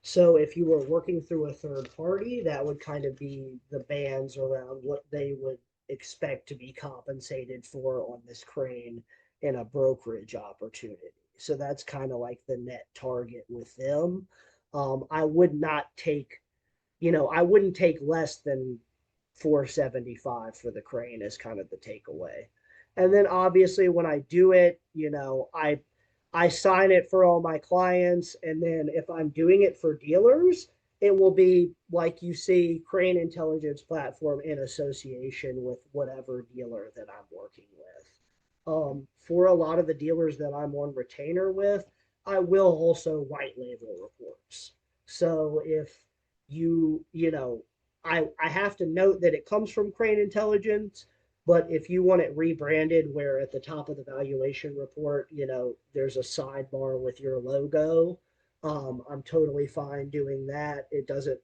[SPEAKER 2] So if you were working through a third party, that would kind of be the bands around what they would expect to be compensated for on this crane in a brokerage opportunity. So that's kind of like the net target with them. I would not take, I wouldn't take less than 475 for the crane is kind of the takeaway. And then obviously when I do it, I sign it for all my clients, and then if I'm doing it for dealers, it will be like you see Crane Intelligence Platform in association with whatever dealer that I'm working with. For a lot of the dealers that I'm on retainer with, I will also white label reports. So if I have to note that it comes from Crane Intelligence, but if you want it rebranded where at the top of the valuation report, there's a sidebar with your logo, I'm totally fine doing that. It doesn't,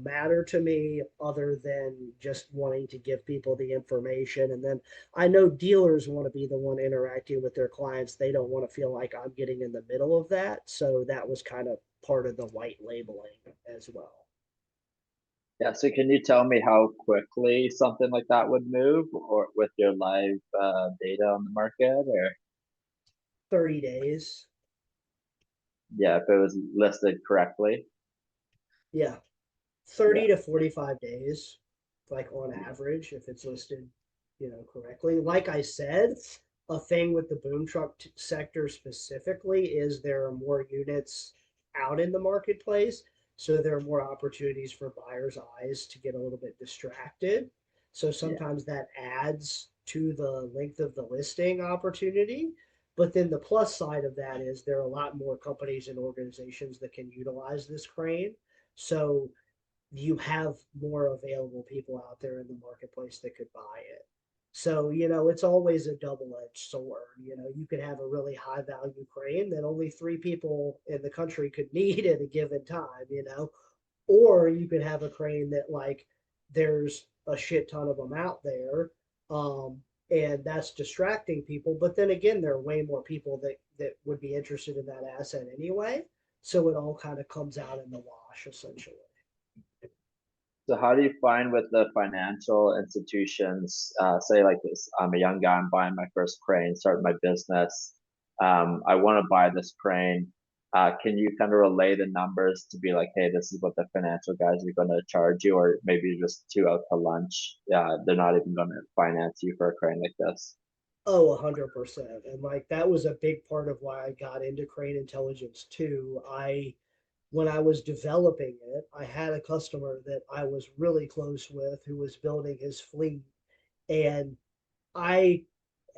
[SPEAKER 2] matter to me other than just wanting to give people the information. And then I know dealers want to be the one interacting with their clients. They don't want to feel like I'm getting in the middle of that. So that was kind of part of the white labeling as well.
[SPEAKER 1] Yeah, so can you tell me how quickly something like that would move, or with your live data on the market, or
[SPEAKER 2] 30 days.
[SPEAKER 1] yeah, if it was listed correctly?
[SPEAKER 2] Yeah.
[SPEAKER 1] Yeah,
[SPEAKER 2] 30 to 45 days, like on average, if it's listed, correctly. Like I said, a thing with the boom truck sector specifically is there are more units out in the marketplace. So there are more opportunities for buyers' eyes to get a little bit distracted. So
[SPEAKER 1] yeah,
[SPEAKER 2] sometimes that adds to the length of the listing opportunity. But then the plus side of that is there are a lot more companies and organizations that can utilize this crane. So you have more available people out there in the marketplace that could buy it. So, it's always a double edged sword. You could have a really high value crane that only three people in the country could need at a given time, or you could have a crane that, like, there's a shit ton of them out there. And that's distracting people. But then again, there are way more people that would be interested in that asset anyway. So it all kind of comes out in the wash essentially.
[SPEAKER 1] so how do you find with the financial institutions, say like this, I'm a young guy, I'm buying my first crane, starting my business. I want to buy this crane. Can you kind of relay the numbers to be like, hey, this is what the financial guys are going to charge you, or maybe you're just too out to lunch. Yeah, they're not even going to finance you for a crane like this.
[SPEAKER 2] Oh, 100%. And like that was a big part of why I got into crane intelligence too. When I was developing it, I had a customer that I was really close with who was building his fleet. And I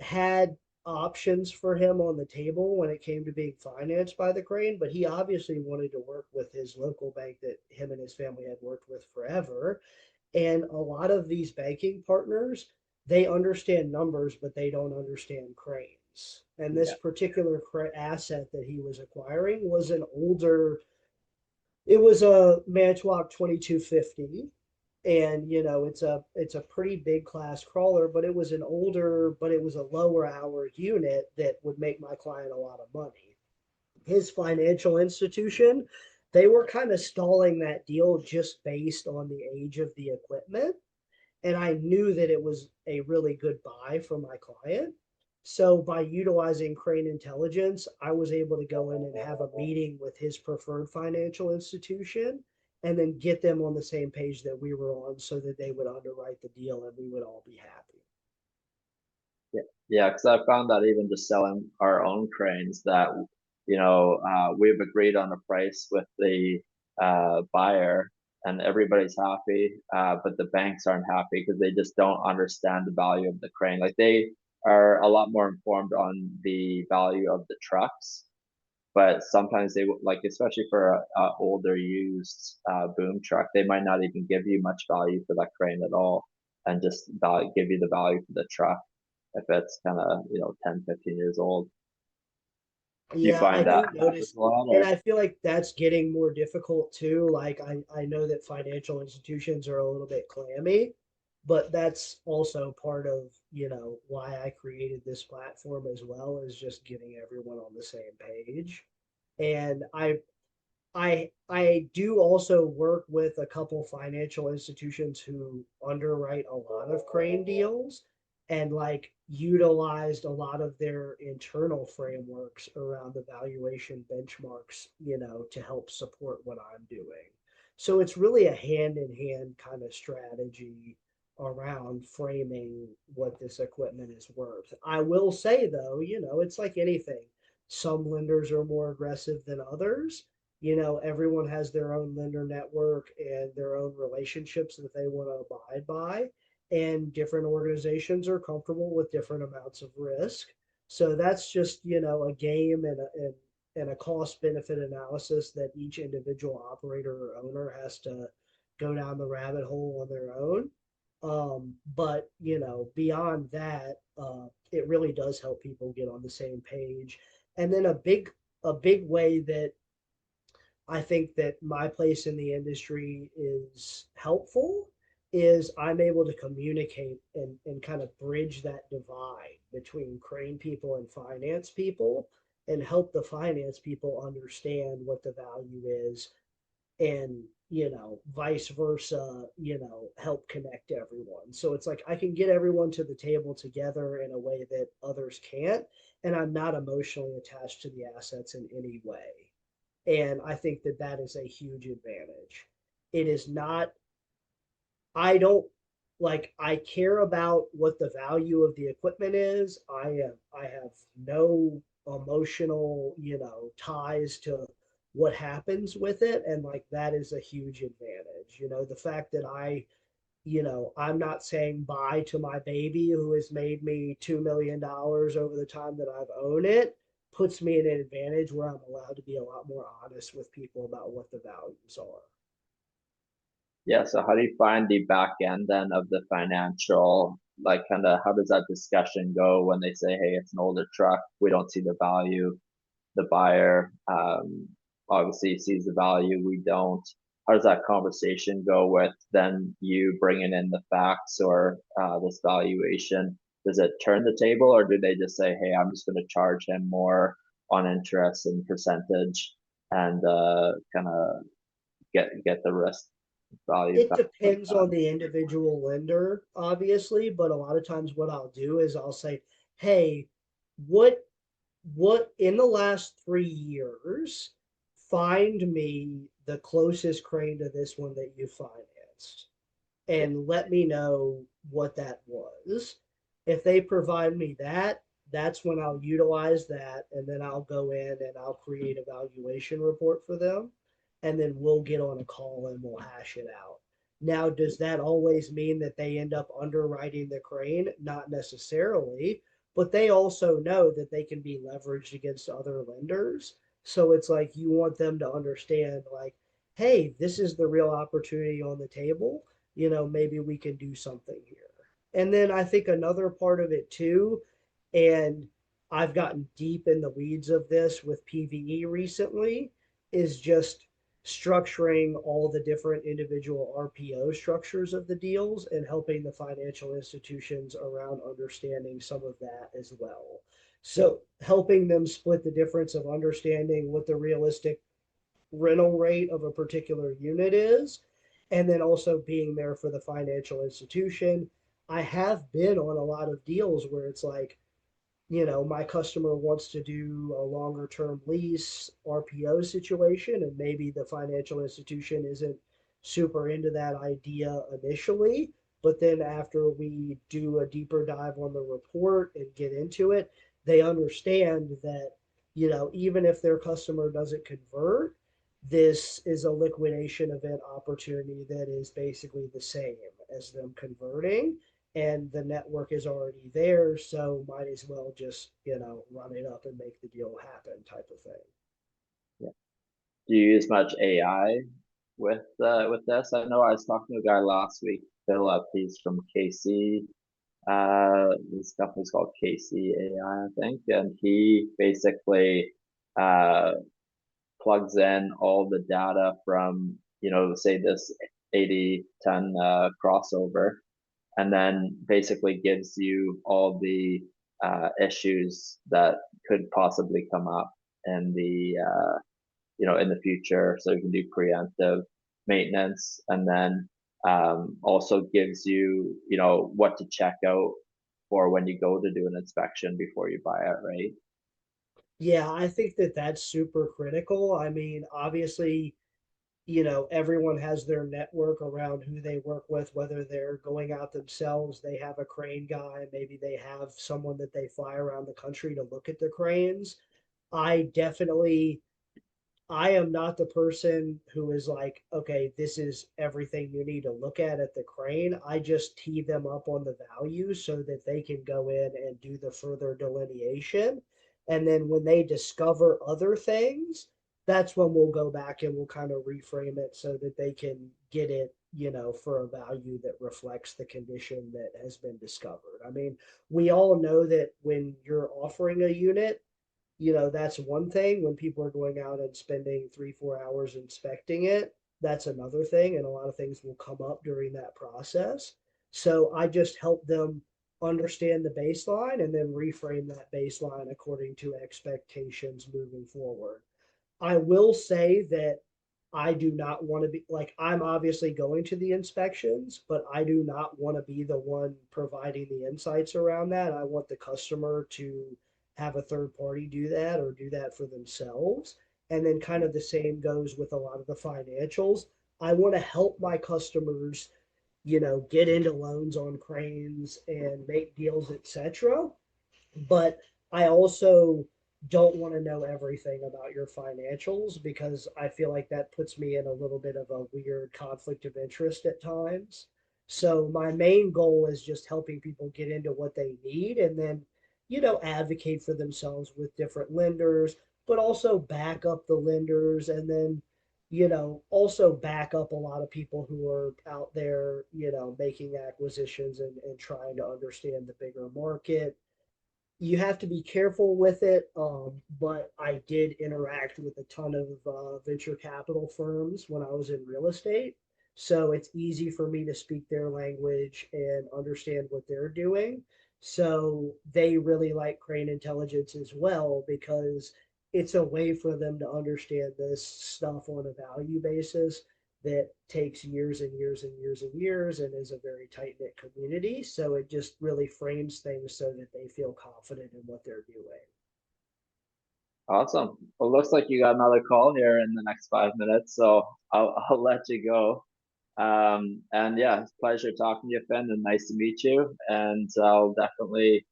[SPEAKER 2] had options for him on the table when it came to being financed by the crane, but he obviously wanted to work with his local bank that him and his family had worked with forever. And a lot of these banking partners, they understand numbers, but they don't understand cranes. And this
[SPEAKER 1] Yeah,
[SPEAKER 2] particular asset that he was acquiring was it was a Manitowoc 2250. And it's a pretty big class crawler, but it was a lower hour unit that would make my client a lot of money. His financial institution, they were kind of stalling that deal just based on the age of the equipment, and I knew that it was a really good buy for my client. So by utilizing Crane Intelligence, I was able to go in and have a meeting with his preferred financial institution and then get them on the same page that we were on so that they would underwrite the deal and we would all be happy.
[SPEAKER 1] yeah, yeah. Because I found that even just selling our own cranes, that we've agreed on a price with the buyer, and everybody's happy. But the banks aren't happy because they just don't understand the value of the crane. Like they are a lot more informed on the value of the trucks, but sometimes they like, especially for a older used boom truck, they might not even give you much value for that crane at all, and just give you the value for the truck if it's kind of 10, 15 years old. Do you
[SPEAKER 2] Yeah, I
[SPEAKER 1] find that
[SPEAKER 2] do
[SPEAKER 1] happens
[SPEAKER 2] notice,
[SPEAKER 1] a lot,
[SPEAKER 2] and
[SPEAKER 1] or?
[SPEAKER 2] I feel like that's getting more difficult too. Like I know that financial institutions are a little bit clammy, but that's also part of, why I created this platform as well, is just getting everyone on the same page. And I do also work with a couple financial institutions who underwrite a lot of crane deals. And like utilized a lot of their internal frameworks around the valuation benchmarks, to help support what I'm doing. So it's really a hand in hand kind of strategy around framing what this equipment is worth. I will say though, it's like anything. Some lenders are more aggressive than others. Everyone has their own lender network and their own relationships that they want to abide by, and different organizations are comfortable with different amounts of risk. So that's just, a game and a cost benefit analysis that each individual operator or owner has to go down the rabbit hole on their own. But beyond that, it really does help people get on the same page. And then a big way that I think that my place in the industry is helpful is I'm able to communicate and kind of bridge that divide between crane people and finance people, and help the finance people understand what the value is, and vice versa, help connect everyone. So it's like I can get everyone to the table together in a way that others can't, and I'm not emotionally attached to the assets in any way. And I think that that is a huge advantage. It is not, I don't like, I care about what the value of the equipment is. I have no emotional, ties to what happens with it. And like, that is a huge advantage. The fact that I'm not saying bye to my baby who has made me $2 million over the time that I've owned it, puts me in an advantage where I'm allowed to be a lot more honest with people about what the values are.
[SPEAKER 1] Yeah, so how do you find the back end then of the financial, like kind of how does that discussion go when they say, hey, it's an older truck, we don't see the value, the buyer obviously sees the value, we don't. How does that conversation go with then you bringing in the facts or this valuation? Does it turn the table, or do they just say, hey, I'm just going to charge him more on interest and percentage and kind of get the rest value
[SPEAKER 2] It
[SPEAKER 1] back like
[SPEAKER 2] depends
[SPEAKER 1] that?
[SPEAKER 2] on the individual lender, obviously, but a lot of times what I'll do is I'll say, hey, what in the last 3 years, find me the closest crane to this one that you financed,
[SPEAKER 1] Yeah.
[SPEAKER 2] and let me know what that was. If they provide me that, that's when I'll utilize that, and then I'll go in and I'll create a valuation report for them, and then we'll get on a call and we'll hash it out. Now, does that always mean that they end up underwriting the crane? Not necessarily, but they also know that they can be leveraged against other lenders. So it's like you want them to understand, like, hey, this is the real opportunity on the table. Maybe we can do something here. And then I think another part of it too, and I've gotten deep in the weeds of this with PVE recently, is just structuring all the different individual RPO structures of the deals and helping the financial institutions around understanding some of that as well. So helping them split the difference of understanding what the realistic rental rate of a particular unit is, and then also being there for the financial institution. I have been on a lot of deals where it's like, my customer wants to do a longer term lease RPO situation, and maybe the financial institution isn't super into that idea initially. But then after we do a deeper dive on the report and get into it, they understand that, even if their customer doesn't convert, this is a liquidation event opportunity that is basically the same as them converting, and the network is already there, so might as well just run it up and make the deal happen, type of thing.
[SPEAKER 1] Yeah. Do you use much AI with this? I know I was talking to a guy last week, Philip. He's from KC. This company's called KC AI, I think, and he basically uh plugs in all the data from say this 80-ton crossover, and then basically gives you all the issues that could possibly come up in the in the future, so you can do preemptive maintenance, and then also gives you what to check out for when you go to do an inspection before you buy it, right?
[SPEAKER 2] Yeah, I think that that's super critical. I mean, obviously, everyone has their network around who they work with, whether they're going out themselves, they have a crane guy, maybe they have someone that they fly around the country to look at the cranes. I definitely I am not the person who is like, okay, this is everything you need to look at the crane. I just tee them up on the value so that they can go in and do the further delineation. And then when they discover other things, that's when we'll go back and we'll kind of reframe it so that they can get it, for a value that reflects the condition that has been discovered. I mean, we all know that when you're offering a unit, that's one thing. When people are going out and spending 3 4 hours inspecting it, that's another thing, and a lot of things will come up during that process. So I just help them understand the baseline and then reframe that baseline according to expectations moving forward. I will say that I do not want to be like, I'm obviously going to the inspections, but I do not want to be the one providing the insights around that. I want the customer to have a third party do that or do that for themselves. And then kind of the same goes with a lot of the financials. I want to help my customers, get into loans on cranes and make deals, etc. But I also don't want to know everything about your financials because I feel like that puts me in a little bit of a weird conflict of interest at times. So my main goal is just helping people get into what they need and then, advocate for themselves with different lenders, but also back up the lenders and then, also back up a lot of people who are out there, making acquisitions and trying to understand the bigger market. You have to be careful with it. But I did interact with a ton of venture capital firms when I was in real estate. So it's easy for me to speak their language and understand what they're doing. So they really like Crane Intelligence as well because it's a way for them to understand this stuff on a value basis that takes years and years and years and years and is a very tight knit community. So it just really frames things so that they feel confident in what they're doing.
[SPEAKER 1] Awesome. Well, looks like you got another call here in the next 5 minutes, so I'll let you go. And yeah, it's a pleasure talking to you, Finn, and nice to meet you. And I'll definitely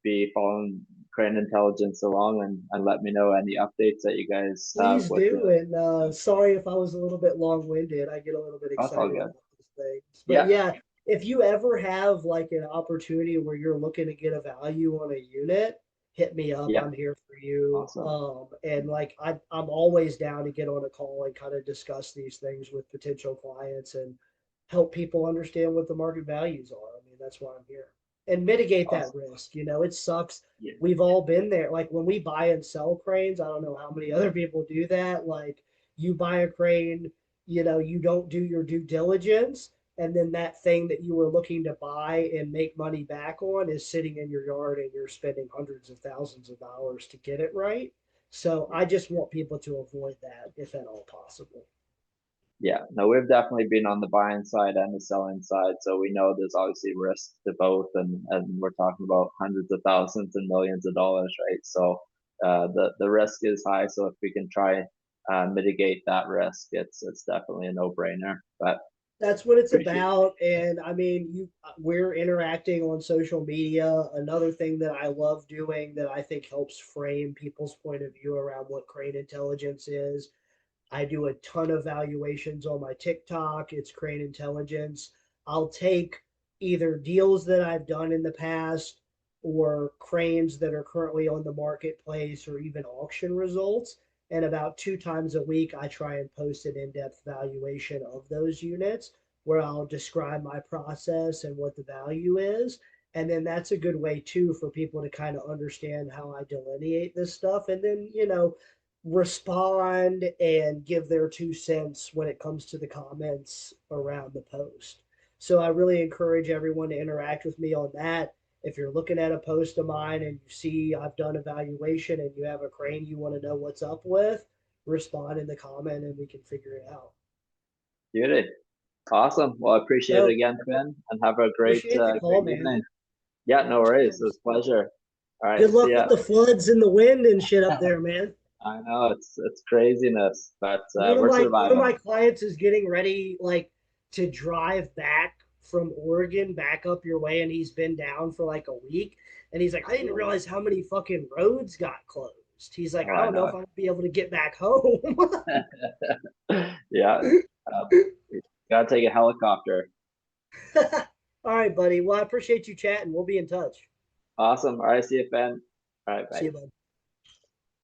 [SPEAKER 1] be following Crane Intelligence along and let me know any updates that you guys have
[SPEAKER 2] Please
[SPEAKER 1] with
[SPEAKER 2] do.
[SPEAKER 1] the.
[SPEAKER 2] And sorry if I was a little bit long winded. I get a little bit
[SPEAKER 1] That's all
[SPEAKER 2] excited
[SPEAKER 1] good.
[SPEAKER 2] about these things. But
[SPEAKER 1] Yeah,
[SPEAKER 2] yeah, if you ever have like an opportunity where you're looking to get a value on a unit, hit me up.
[SPEAKER 1] yeah,
[SPEAKER 2] I'm here for you.
[SPEAKER 1] awesome.
[SPEAKER 2] And like I'm always down to get on a call and kind of discuss these things with potential clients and help people understand what the market values are. I mean, that's why I'm here. And mitigate that
[SPEAKER 1] Awesome.
[SPEAKER 2] risk. It sucks.
[SPEAKER 1] Yeah,
[SPEAKER 2] We've all been there. Like when we buy and sell cranes, I don't know how many other people do that. Like you buy a crane, you don't do your due diligence, and then that thing that you were looking to buy and make money back on is sitting in your yard and you're spending hundreds of thousands of dollars to get it right. So I just want people to avoid that if at all possible.
[SPEAKER 1] yeah. No, we've definitely been on the buying side and the selling side, so we know there's obviously risk to both, and we're talking about hundreds of thousands and millions of dollars, right? So the risk is high. So if we can try mitigate that risk, it's definitely a no-brainer. But
[SPEAKER 2] That's what it's
[SPEAKER 1] appreciate.
[SPEAKER 2] about. And I mean, we're interacting on social media. Another thing that I love doing that I think helps frame people's point of view around what crane intelligence is, I do a ton of valuations on my TikTok. It's Crane Intelligence. I'll take either deals that I've done in the past or cranes that are currently on the marketplace or even auction results. And about 2 times a week, I try and post an in depth valuation of those units where I'll describe my process and what the value is. And then that's a good way too for people to kind of understand how I delineate this stuff. And then, respond and give their 2 cents when it comes to the comments around the post. So I really encourage everyone to interact with me on that. If you're looking at a post of mine and you see I've done a valuation and you have a crane you want to know what's up with, respond in the comment and we can figure it out.
[SPEAKER 1] Beauty. Awesome. Well, I appreciate it
[SPEAKER 2] So
[SPEAKER 1] again, Finn, and have a
[SPEAKER 2] appreciate the
[SPEAKER 1] great
[SPEAKER 2] call, man.
[SPEAKER 1] evening. Yeah, no worries. It was
[SPEAKER 2] Cheers.
[SPEAKER 1] a pleasure. All right,
[SPEAKER 2] Good
[SPEAKER 1] see
[SPEAKER 2] luck
[SPEAKER 1] ya.
[SPEAKER 2] with the floods and the wind and shit up there, man.
[SPEAKER 1] I know it's craziness, but we're
[SPEAKER 2] One of
[SPEAKER 1] surviving.
[SPEAKER 2] my clients is getting ready like to drive back from Oregon back up your way, and he's been down for like a week, and he's like, I didn't realize how many fucking roads got closed. He's like,
[SPEAKER 1] Oh,
[SPEAKER 2] I
[SPEAKER 1] I
[SPEAKER 2] don't know
[SPEAKER 1] know.
[SPEAKER 2] if I'm gonna be able to get back home.
[SPEAKER 1] Yeah, uh, gotta take a helicopter.
[SPEAKER 2] All right, buddy. Well, I appreciate you chatting. We'll be in touch.
[SPEAKER 1] Awesome. All right, see you, Ben. All right,
[SPEAKER 2] See
[SPEAKER 1] bye.
[SPEAKER 2] you, bud.